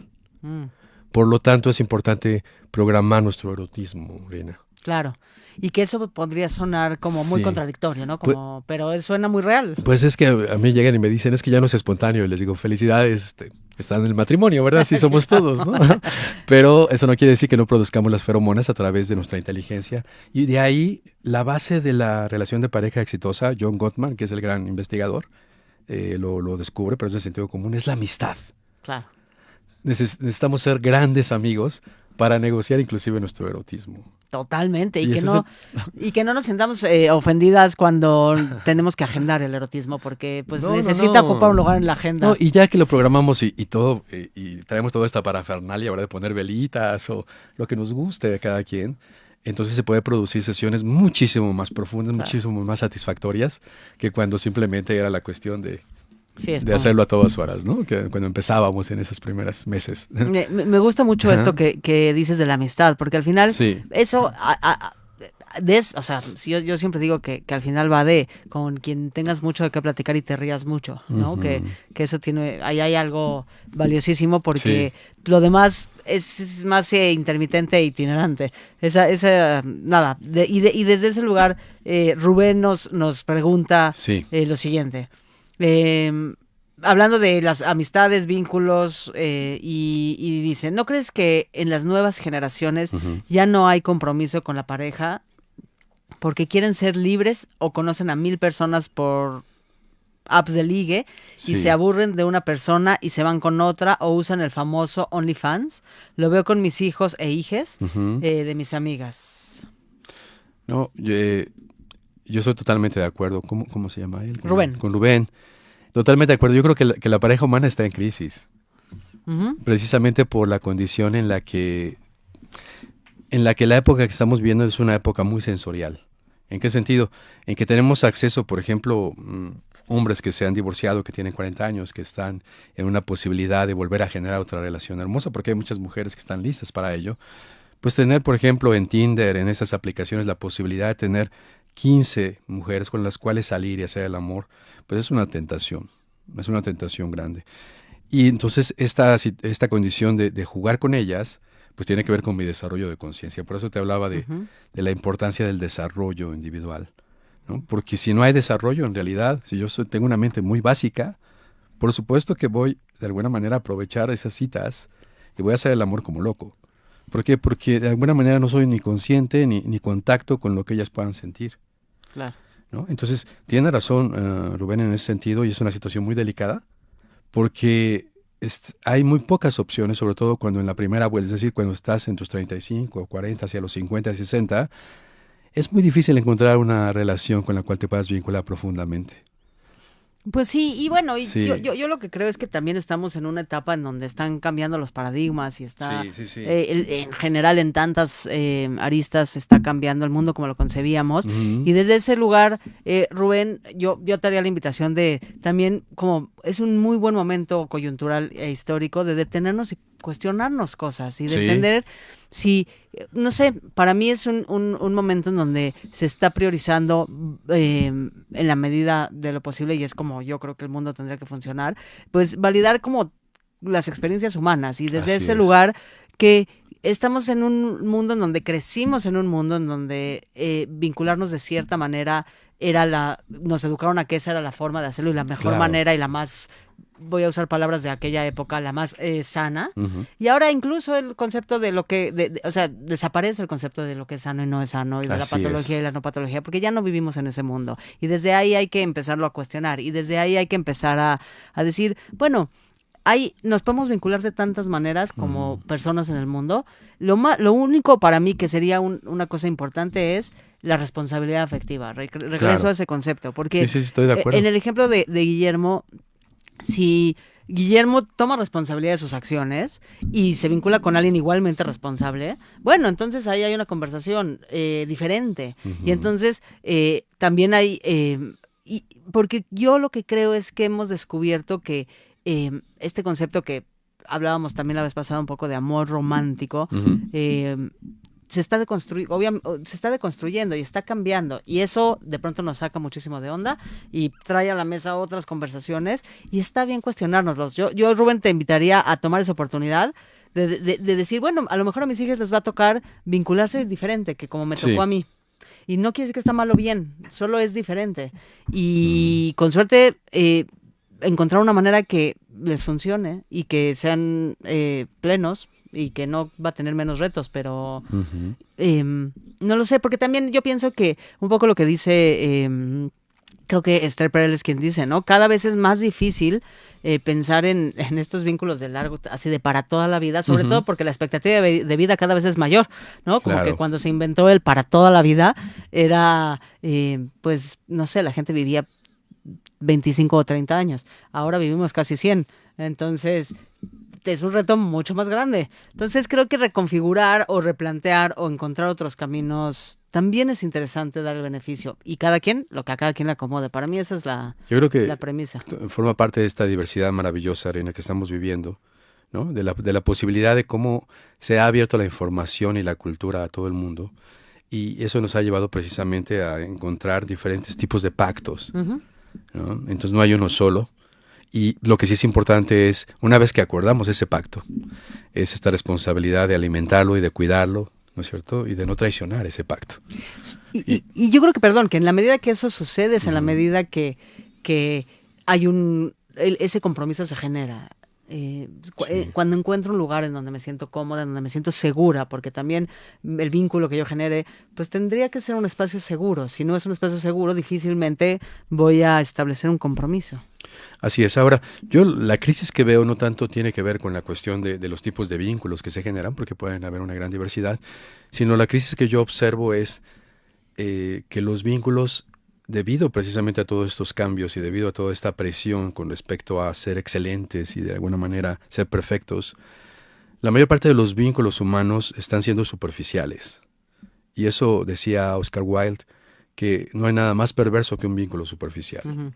Por lo tanto, es importante programar nuestro erotismo, Rina.
Claro, y que eso podría sonar como muy contradictorio, ¿no? Pero suena muy real.
Pues es que a mí llegan y me dicen, es que ya no es espontáneo, y les digo, felicidades, están en el matrimonio, ¿verdad? Así somos todos, ¿no? Pero eso no quiere decir que no produzcamos las feromonas a través de nuestra inteligencia. Y de ahí, la base de la relación de pareja exitosa, John Gottman, que es el gran investigador, lo descubre, pero es de sentido común, es la amistad.
Claro.
Necesitamos ser grandes amigos para negociar inclusive nuestro erotismo.
Totalmente, y que no nos sintamos ofendidas cuando tenemos que agendar el erotismo, porque pues necesita ocupar un lugar en la agenda.
No, y ya que lo programamos y todo, y traemos toda esta parafernalia, ¿verdad?, de poner velitas o lo que nos guste de cada quien, entonces se puede producir sesiones muchísimo más profundas, muchísimo más satisfactorias que cuando simplemente era la cuestión de hacerlo a todas horas, ¿no? Que cuando empezábamos en esos primeros meses.
Me gusta mucho esto que dices de la amistad, porque al final eso, o sea, yo siempre digo que al final va con quien tengas mucho de qué platicar y te rías mucho, ¿no? Que eso ahí hay algo valiosísimo, porque lo demás es más intermitente e itinerante. Nada, y desde ese lugar, Rubén nos pregunta lo siguiente. Hablando de las amistades, vínculos, y dice, ¿no crees que en las nuevas generaciones ya no hay compromiso con la pareja porque quieren ser libres o conocen a 1000 personas por apps de ligue y se aburren de una persona y se van con otra, o usan el famoso OnlyFans? Lo veo con mis hijos e hijes de mis amigas.
No, yo soy totalmente de acuerdo. ¿Cómo se llama él?
Rubén.
Con Rubén. Totalmente de acuerdo. Yo creo que la pareja humana está en crisis. Precisamente por la condición en la que la época que estamos viviendo es una época muy sensorial. ¿En qué sentido? En que tenemos acceso, por ejemplo, hombres que se han divorciado, que tienen 40 años, que están en una posibilidad de volver a generar otra relación hermosa, porque hay muchas mujeres que están listas para ello. Pues tener, por ejemplo, en Tinder, en esas aplicaciones, la posibilidad de tener 15 mujeres con las cuales salir y hacer el amor, pues es una tentación grande. Y entonces esta condición de jugar con ellas, pues tiene que ver con mi desarrollo de conciencia. Por eso te hablaba de la importancia del desarrollo individual, ¿no? Porque si no hay desarrollo, en realidad, si yo tengo una mente muy básica, por supuesto que voy de alguna manera a aprovechar esas citas y voy a hacer el amor como loco. ¿Por qué? Porque de alguna manera no soy ni consciente ni contacto con lo que ellas puedan sentir.
Claro.
¿No? Entonces, tiene razón Rubén en ese sentido, y es una situación muy delicada, porque hay muy pocas opciones, sobre todo cuando en la primera vuelta, es decir, cuando estás en tus 35 o 40, hacia los 50, 60, es muy difícil encontrar una relación con la cual te puedas vincular profundamente.
Pues sí, y bueno,
Sí.
yo lo que creo es que también estamos en una etapa en donde están cambiando los paradigmas y está,
Sí.
en general en tantas aristas está cambiando el mundo como lo concebíamos.
Ujú.
Y desde ese lugar, Rubén, yo te haría la invitación de también, como es un muy buen momento coyuntural e histórico, de detenernos y cuestionarnos cosas y de
Sí.
entender si, no sé, para mí es un momento en donde se está priorizando en la medida de lo posible, y es como yo creo que el mundo tendría que funcionar, pues validar como las experiencias humanas, y desde
Así
ese
es.
lugar que estamos en un mundo en donde crecimos, en un mundo en donde vincularnos de cierta manera nos educaron a que esa era la forma de hacerlo y la mejor
Claro.
manera y la más, voy a usar palabras de aquella época, la más sana.
Ujú.
Y ahora incluso el concepto de lo que, o sea, desaparece el concepto de lo que es sano y no es sano, y de la
Así
patología
es.
y la no patología, porque ya no vivimos en ese mundo. Y desde ahí hay que empezarlo a cuestionar, y desde ahí hay que empezar a decir, bueno, nos podemos vincular de tantas maneras como personas en el mundo. Lo único para mí que sería una cosa importante es la responsabilidad afectiva. Regreso
Claro.
a ese concepto, porque
Sí, estoy de acuerdo.
en el ejemplo de Guillermo, si Guillermo toma responsabilidad de sus acciones y se vincula con alguien igualmente responsable, bueno, entonces ahí hay una conversación diferente. Y entonces también hay, porque yo lo que creo es que hemos descubierto que este concepto que hablábamos también la vez pasada un poco de amor romántico,
Ujú.
se está deconstruyendo y está cambiando, y eso de pronto nos saca muchísimo de onda y trae a la mesa otras conversaciones, y está bien cuestionárnoslos. Yo Rubén, te invitaría a tomar esa oportunidad de decir, bueno, a lo mejor a mis hijas les va a tocar vincularse diferente que como me tocó
Sí.
a mí. Y no quiere decir que está mal o bien, solo es diferente. Y con suerte encontrar una manera que les funcione y que sean plenos, y que no va a tener menos retos, pero
Ujú.
no lo sé, porque también yo pienso que un poco lo que dice, creo que Esther Perel es quien dice, ¿no? Cada vez es más difícil pensar en estos vínculos de largo, así de para toda la vida, sobre todo porque la expectativa de vida cada vez es mayor, ¿no? Como
Claro.
que cuando se inventó el para toda la vida, era, pues, no sé, la gente vivía 25 o 30 años. Ahora vivimos casi 100. Entonces, es un reto mucho más grande. Entonces, creo que reconfigurar o replantear o encontrar otros caminos también es interesante, dar el beneficio. Y cada quien, lo que a cada quien le acomode. Para mí esa es la
Yo creo que
premisa.
forma parte de esta diversidad maravillosa, Reina, que estamos viviendo, ¿no? De la posibilidad de cómo se ha abierto la información y la cultura a todo el mundo. Y eso nos ha llevado precisamente a encontrar diferentes tipos de pactos,
Ujú.
¿no? Entonces no hay uno solo. Y lo que sí es importante es, una vez que acordamos ese pacto, es esta responsabilidad de alimentarlo y de cuidarlo, ¿no es cierto? Y de no traicionar ese pacto.
Y yo creo que, perdón, que en la medida que eso sucede es en la medida que hay ese compromiso se genera. Cuando encuentro un lugar en donde me siento cómoda, en donde me siento segura, porque también el vínculo que yo genere, pues tendría que ser un espacio seguro. Si no es un espacio seguro, difícilmente voy a establecer un compromiso.
Así es. Ahora, yo la crisis que veo no tanto tiene que ver con la cuestión de los tipos de vínculos que se generan, porque pueden haber una gran diversidad, sino la crisis que yo observo es que los vínculos, debido precisamente a todos estos cambios y debido a toda esta presión con respecto a ser excelentes y de alguna manera ser perfectos, la mayor parte de los vínculos humanos están siendo superficiales. Y eso decía Oscar Wilde, que no hay nada más perverso que un vínculo superficial.
Ujú.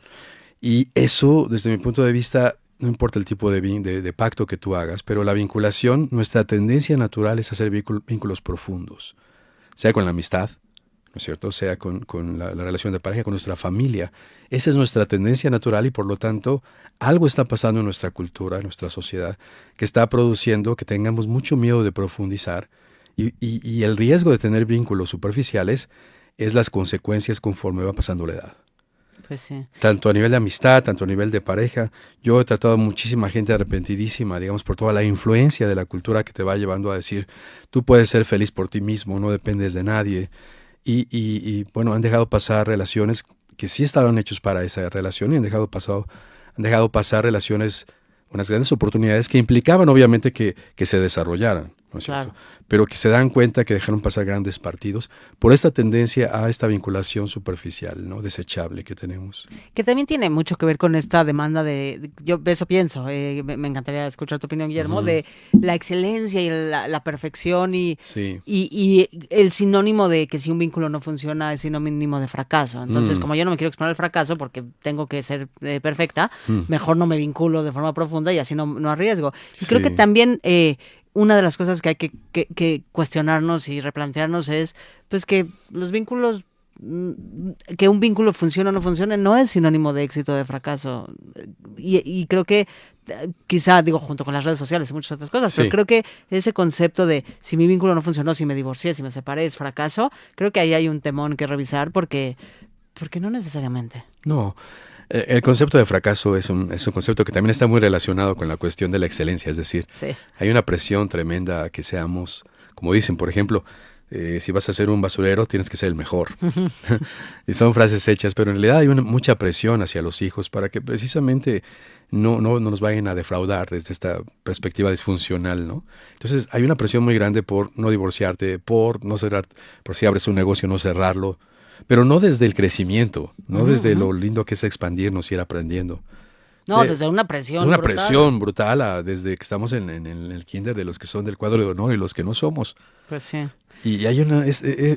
Y eso, desde mi punto de vista, no importa el tipo de pacto que tú hagas, pero la vinculación, nuestra tendencia natural es hacer vínculos profundos, sea con la amistad, ¿no es cierto? Sea con la relación de pareja, con nuestra familia. Esa es nuestra tendencia natural y por lo tanto algo está pasando en nuestra cultura, en nuestra sociedad, que está produciendo que tengamos mucho miedo de profundizar y el riesgo de tener vínculos superficiales es las consecuencias conforme va pasando la edad.
Pues sí.
Tanto a nivel de amistad, tanto a nivel de pareja. Yo he tratado a muchísima gente arrepentidísima, digamos, por toda la influencia de la cultura que te va llevando a decir, tú puedes ser feliz por ti mismo, no dependes de nadie. Y bueno, han dejado pasar relaciones que sí estaban hechos para esa relación y han dejado pasar relaciones, unas grandes oportunidades que implicaban obviamente que se desarrollaran,
¿no es
Claro.
cierto? Pero que se dan cuenta que dejaron pasar grandes partidos por esta tendencia a esta vinculación superficial, ¿no? Desechable que tenemos.
Que también tiene mucho que ver con esta demanda yo eso pienso, me encantaría escuchar tu opinión, Guillermo, de la excelencia y la perfección
Sí.
y el sinónimo de que si un vínculo no funciona es sinónimo de fracaso. Entonces, como yo no me quiero exponer al fracaso porque tengo que ser perfecta, mejor no me vinculo de forma profunda y así no arriesgo. Y creo
Sí.
que también una de las cosas que hay que cuestionarnos y replantearnos es pues que los vínculos, que un vínculo funcione o no funcione, no es sinónimo de éxito o de fracaso. Y creo que quizá, digo, junto con las redes sociales y muchas otras cosas,
Sí.
pero creo que ese concepto de si mi vínculo no funcionó, si me divorcié, si me separé, es fracaso, creo que ahí hay un temón que revisar porque no necesariamente.
No, el concepto de fracaso es un concepto que también está muy relacionado con la cuestión de la excelencia, es decir,
Sí.
hay una presión tremenda a que seamos, como dicen, por ejemplo, si vas a ser un basurero tienes que ser el mejor. Y son frases hechas, pero en realidad hay mucha presión hacia los hijos para que precisamente no nos vayan a defraudar desde esta perspectiva disfuncional, ¿no? Entonces hay una presión muy grande por no divorciarte, por no cerrar, por si abres un negocio no cerrarlo, pero no desde el crecimiento, no desde lo lindo que es expandirnos y ir aprendiendo.
No, desde una presión
Una
brutal.
presión brutal desde que estamos en el kinder de los que son del cuadro de honor y los que no somos.
Pues sí.
Y hay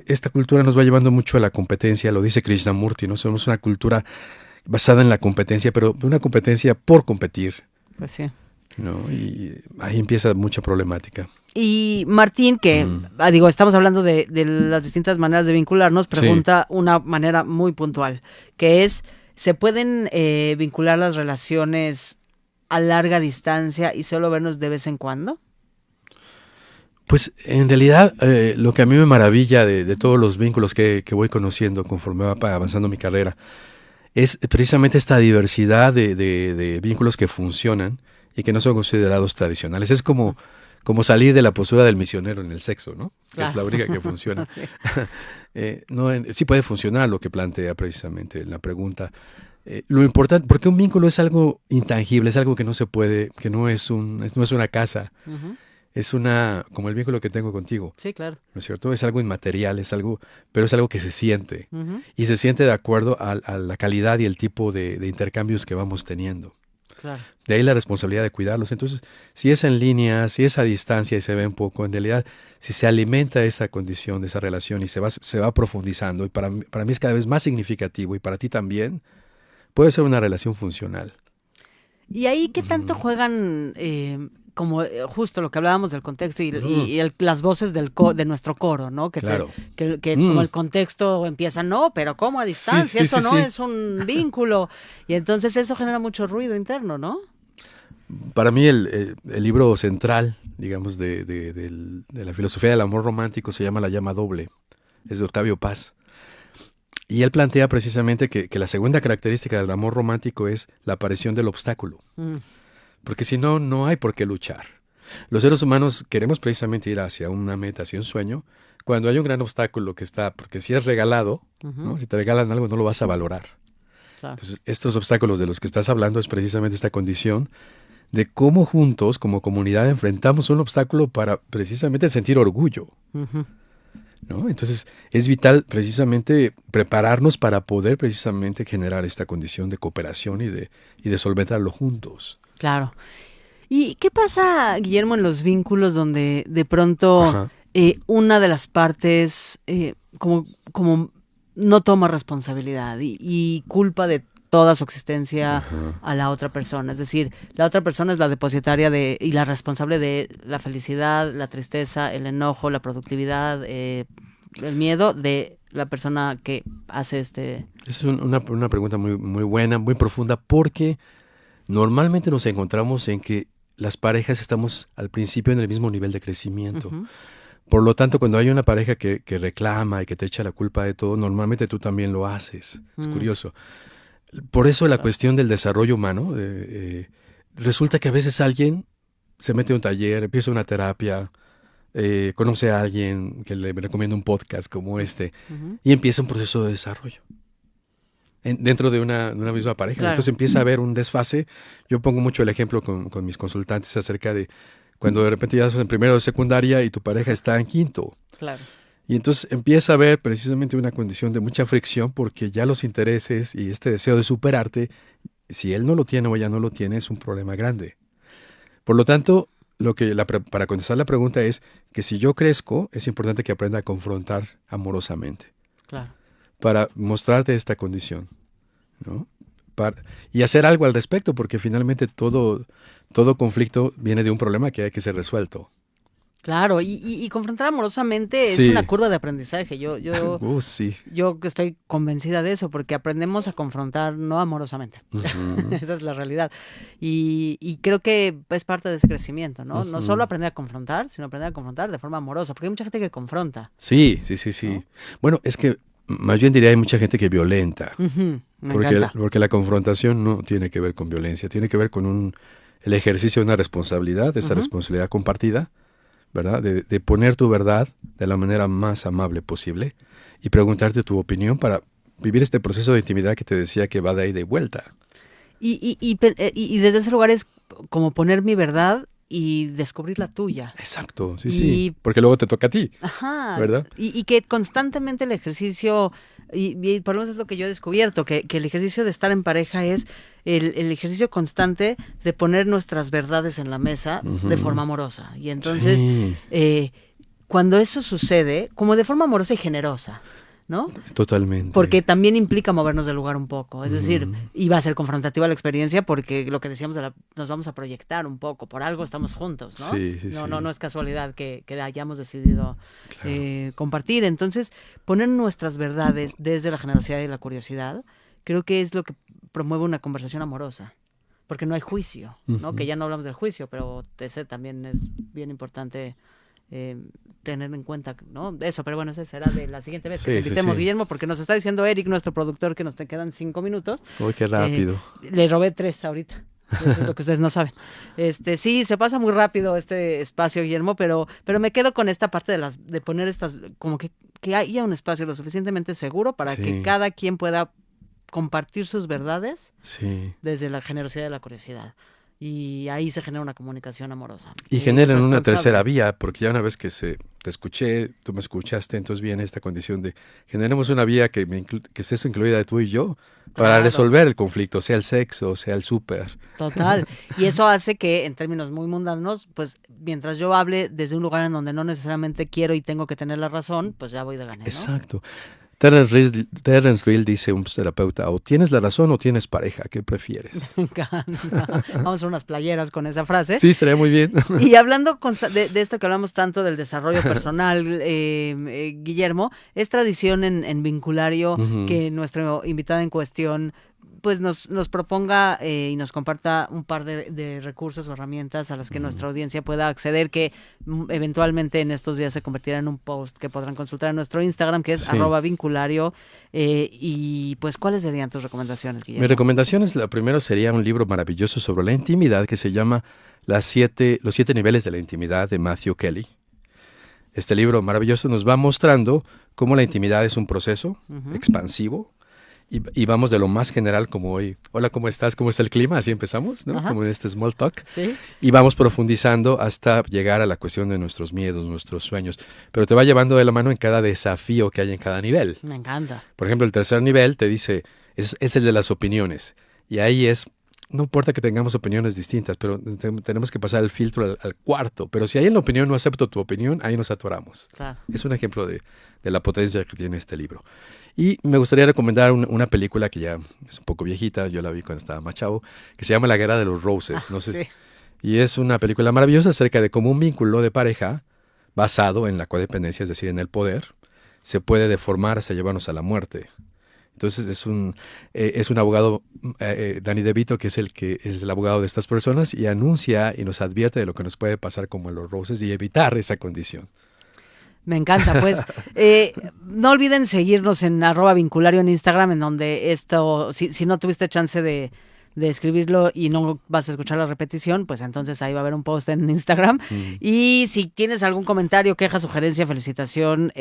esta cultura nos va llevando mucho a la competencia, lo dice Krishnamurti, ¿no? Somos una cultura basada en la competencia, pero una competencia por competir,
Pues sí.
¿no? Y ahí empieza mucha problemática.
Y Martín, que digo, estamos hablando de las distintas maneras de vincularnos, pregunta una manera muy puntual, que es, ¿se pueden vincular las relaciones a larga distancia y solo vernos de vez en cuando?
Pues en realidad lo que a mí me maravilla de todos los vínculos que voy conociendo conforme va avanzando mi carrera es precisamente esta diversidad de vínculos que funcionan y que no son considerados tradicionales. Es como salir de la postura del misionero en el sexo, ¿no? Que es la única que funciona.
Sí.
Sí puede funcionar lo que plantea precisamente la pregunta. Lo importante, porque un vínculo es algo intangible, es algo que no se puede, que no es una casa.
Ujú.
Es como el vínculo que tengo contigo,
Sí, claro.
¿no es cierto? Es algo inmaterial, pero es algo que se siente.
Ujú.
Y se siente de acuerdo a la calidad y el tipo de intercambios que vamos teniendo.
Claro.
De ahí la responsabilidad de cuidarlos. Entonces, si es en línea, si es a distancia y se ve un poco, en realidad, si se alimenta esa condición, de esa relación y se va profundizando, y para mí es cada vez más significativo, y para ti también, puede ser una relación funcional.
¿Y ahí qué tanto juegan, como justo lo que hablábamos del contexto y las voces de nuestro coro, ¿no? Que
Claro.
Como el contexto empieza, no, pero ¿cómo a distancia?
Sí,
Eso
sí,
no
sí.
es un vínculo. Y entonces eso genera mucho ruido interno, ¿no?
Para mí el libro central, digamos, de la filosofía del amor romántico se llama La llama doble. Es de Octavio Paz. Y él plantea precisamente que la segunda característica del amor romántico es la aparición del obstáculo. Porque si no, no hay por qué luchar. Los seres humanos queremos precisamente ir hacia una meta, hacia un sueño, cuando hay un gran obstáculo porque si es regalado, ¿no? Si te regalan algo no lo vas a valorar.
Claro.
Entonces, estos obstáculos de los que estás hablando es precisamente esta condición de cómo juntos, como comunidad, enfrentamos un obstáculo para precisamente sentir orgullo,
Ujú.
¿no? Entonces, es vital precisamente prepararnos para poder precisamente generar esta condición de cooperación y de solventarlo juntos.
Claro. ¿Y qué pasa, Guillermo, en los vínculos donde de pronto
Ajá.
una de las partes como no toma responsabilidad y culpa de toda su existencia
Ajá.
a la otra persona? Es decir, la otra persona es la depositaria y la responsable de la felicidad, la tristeza, el enojo, la productividad, el miedo de la persona que hace
Es una pregunta muy, muy buena, muy profunda, porque normalmente nos encontramos en que las parejas estamos al principio en el mismo nivel de crecimiento.
Ujú.
Por lo tanto, cuando hay una pareja que reclama y que te echa la culpa de todo, normalmente tú también lo haces. Es curioso. Por eso la cuestión del desarrollo humano, resulta que a veces alguien se mete a un taller, empieza una terapia, conoce a alguien que le recomienda un podcast como este,
Ujú.
y empieza un proceso de desarrollo dentro de una misma pareja.
Claro.
Entonces empieza a haber un desfase. Yo pongo mucho el ejemplo con mis consultantes acerca de cuando de repente ya estás en primero de secundaria y tu pareja está en quinto.
Claro.
Y entonces empieza a haber precisamente una condición de mucha fricción porque ya los intereses y este deseo de superarte, si él no lo tiene o ella no lo tiene, es un problema grande. Por lo tanto, para contestar la pregunta es que si yo crezco, es importante que aprenda a confrontar amorosamente.
Claro.
Para mostrarte esta condición, ¿no? Y hacer algo al respecto, porque finalmente todo conflicto viene de un problema que hay que ser resuelto.
Claro, y confrontar amorosamente
Sí.
es una curva de aprendizaje.
Sí.
Yo estoy convencida de eso, porque aprendemos a confrontar no amorosamente.
Ujú.
Esa es la realidad. Y creo que es parte de ese crecimiento, ¿no? No
Ujú.
solo aprender a confrontar, sino aprender a confrontar de forma amorosa, porque hay mucha gente que confronta.
Sí.
¿No?
Bueno, es que más bien diría hay mucha gente que violenta,
Ujú, me encanta.
porque la confrontación no tiene que ver con violencia, tiene que ver con el ejercicio de una responsabilidad, de esa
Ujú.
responsabilidad compartida, ¿verdad? De poner tu verdad de la manera más amable posible y preguntarte tu opinión para vivir este proceso de intimidad que te decía que va de ahí de vuelta.
Y desde ese lugar es como poner mi verdad y descubrir la tuya.
Exacto, sí,
Y-
sí, porque luego te toca a ti,
Ajá.
¿verdad?
Y que constantemente el ejercicio, y por lo menos es lo que yo he descubierto, que el ejercicio de estar en pareja es el ejercicio constante de poner nuestras verdades en la mesa
Ujú.
de forma amorosa. Y entonces,
Sí,
cuando eso sucede, como de forma amorosa y generosa, ¿no?
totalmente.
Porque también implica movernos del lugar un poco. Es decir,
Ujú.
y va a ser confrontativa la experiencia porque lo que decíamos, nos vamos a proyectar un poco. Por algo estamos juntos, ¿no?
Sí, sí, sí.
No es casualidad que hayamos decidido
Claro.
compartir. Entonces, poner nuestras verdades desde la generosidad y la curiosidad, creo que es lo que promueve una conversación amorosa. Porque no hay juicio, ¿no?
Ujú.
Que ya no hablamos del juicio, pero ese también es bien importante tener en cuenta, ¿no? Eso, pero bueno, eso será de la siguiente vez que
Sí,
te
sí,
invitemos,
sí.
Guillermo, porque nos está diciendo Eric, nuestro productor, que nos te quedan 5 minutos.
Uy, qué rápido.
Le robé 3 ahorita. Eso es lo que ustedes no saben. Sí, se pasa muy rápido este espacio, Guillermo, pero me quedo con esta parte de poner estas, como que haya un espacio lo suficientemente seguro para
Sí.
que cada quien pueda compartir sus verdades
Sí.
desde la generosidad y la curiosidad. Y ahí se genera una comunicación amorosa.
Y generan una
responsable.
tercera vía, porque ya una vez que te escuché, tú me escuchaste, entonces viene esta condición de generemos una vía que estés incluida tú y yo para
Claro.
resolver el conflicto, sea el sexo, sea el súper.
Total. Y eso hace que, en términos muy mundanos, pues mientras yo hable desde un lugar en donde no necesariamente quiero y tengo que tener la razón, pues ya voy de gane, ¿no?
Exacto. Terence Real dice, un terapeuta, o tienes la razón o tienes pareja, ¿qué prefieres?
Me encanta. Vamos a hacer unas playeras con esa frase.
Sí, estaría muy bien.
Y hablando de esto que hablamos tanto del desarrollo personal, Guillermo, es tradición en Vinculario
Ujú.
que nuestro invitado en cuestión pues nos proponga y nos comparta un par de recursos o herramientas a las que nuestra audiencia pueda acceder, que eventualmente en estos días se convertirá en un post que podrán consultar en nuestro Instagram, que es
Sí.
@vinculario. Y pues, ¿cuáles serían tus recomendaciones, Guillermo?
Mis recomendaciones, la primera sería un libro maravilloso sobre la intimidad que se llama Los 7 niveles de la intimidad de Matthew Kelly. Este libro maravilloso nos va mostrando cómo la intimidad es un proceso
Ujú.
expansivo y vamos de lo más general como hoy. Hola, ¿cómo estás? ¿Cómo está el clima? Así empezamos, ¿no?
Ajá.
Como en este small talk.
Sí.
Y vamos profundizando hasta llegar a la cuestión de nuestros miedos, nuestros sueños. Pero te va llevando de la mano en cada desafío que hay en cada nivel.
Me encanta.
Por ejemplo, el tercer nivel te dice, es el de las opiniones. Y ahí no importa que tengamos opiniones distintas, pero tenemos que pasar el filtro al cuarto. Pero si ahí en la opinión no acepto tu opinión, ahí nos atoramos.
Claro.
Es un ejemplo de la potencia que tiene este libro. Y me gustaría recomendar una película que ya es un poco viejita, yo la vi cuando estaba más chavo, que se llama La Guerra de los Roses. No sé,
Sí.
y es una película maravillosa acerca de cómo un vínculo de pareja basado en la codependencia, es decir, en el poder, se puede deformar hasta llevarnos a la muerte. Entonces es un abogado, Danny DeVito, que es el abogado de estas personas y anuncia y nos advierte de lo que nos puede pasar como en los Roses y evitar esa condición.
Me encanta, pues no olviden seguirnos en @vinculario en Instagram, en donde esto, si no tuviste chance de de escribirlo y no vas a escuchar la repetición, pues entonces ahí va a haber un post en Instagram. Y si tienes algún comentario, queja, sugerencia, felicitación,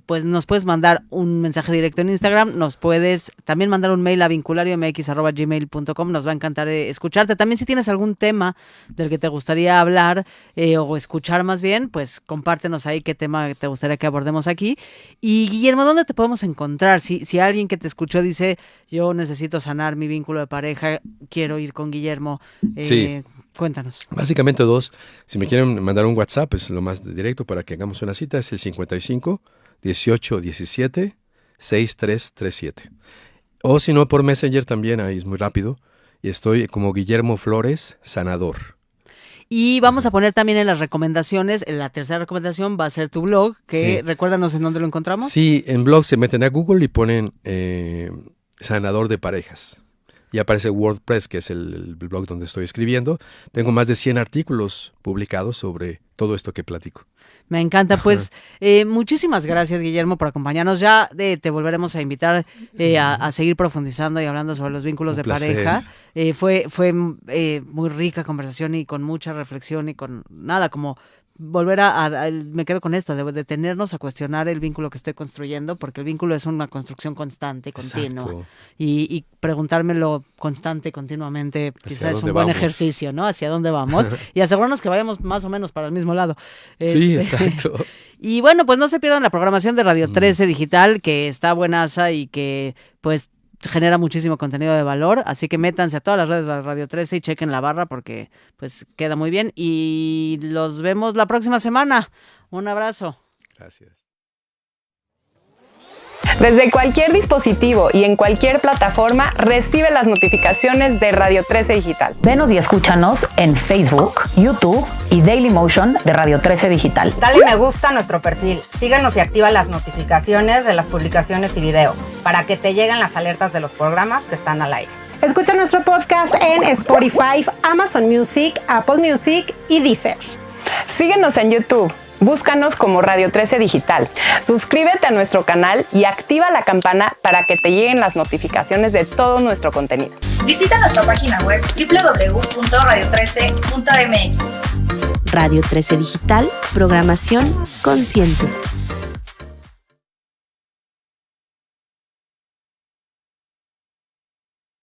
pues nos puedes mandar un mensaje directo en Instagram, nos puedes también mandar un mail a vinculariomx@gmail.com, nos va a encantar escucharte. También si tienes algún tema del que te gustaría hablar o escuchar más bien, pues compártenos ahí qué tema te gustaría que abordemos aquí. Y Guillermo, ¿dónde te podemos encontrar? Si alguien que te escuchó dice, yo necesito sanar mi vínculo de pareja, quiero ir con Guillermo,
Sí.
Cuéntanos.
Básicamente dos. Si me quieren mandar un WhatsApp, es lo más directo para que hagamos una cita, es el 55 18 17 6337. O si no, por Messenger también, ahí es muy rápido. Y estoy como Guillermo Flores Sanador.
Y vamos a poner también en las recomendaciones, la tercera recomendación va a ser tu blog, que recuérdanos en dónde lo encontramos.
Sí, en blog se meten a Google y ponen Sanador de Parejas. Y aparece WordPress, que es el blog donde estoy escribiendo. Tengo más de 100 artículos publicados sobre todo esto que platico.
Me encanta, pues muchísimas gracias, Guillermo, por acompañarnos. Ya te volveremos a invitar a seguir profundizando y hablando sobre los vínculos de pareja. Fue muy rica conversación y con mucha reflexión y con nada, como volver me quedo con esto, de detenernos a cuestionar el vínculo que estoy construyendo, porque el vínculo es una construcción constante, continua. Y preguntármelo constante, continuamente, quizás es un buen ejercicio, ¿no? Hacia dónde vamos. Y asegurarnos que vayamos más o menos para el mismo lado.
Sí, exacto.
Y bueno, pues no se pierdan la programación de Radio 13 Digital, que está buenaza y que pues genera muchísimo contenido de valor, así que métanse a todas las redes de Radio 13 y chequen la barra porque pues queda muy bien y los vemos la próxima semana. Un abrazo.
Gracias.
Desde cualquier dispositivo y en cualquier plataforma, recibe las notificaciones de Radio 13 Digital.
Venos y escúchanos en Facebook, YouTube y Dailymotion de Radio 13 Digital.
Dale me gusta a nuestro perfil, síganos y activa las notificaciones de las publicaciones y video para que te lleguen las alertas de los programas que están al aire.
Escucha nuestro podcast en Spotify, Amazon Music, Apple Music y Deezer.
Síguenos en YouTube. Búscanos como Radio 13 Digital. Suscríbete a nuestro canal y activa la campana para que te lleguen las notificaciones de todo nuestro contenido.
Visita nuestra página web www.radio13.mx.
Radio 13 Digital, programación consciente.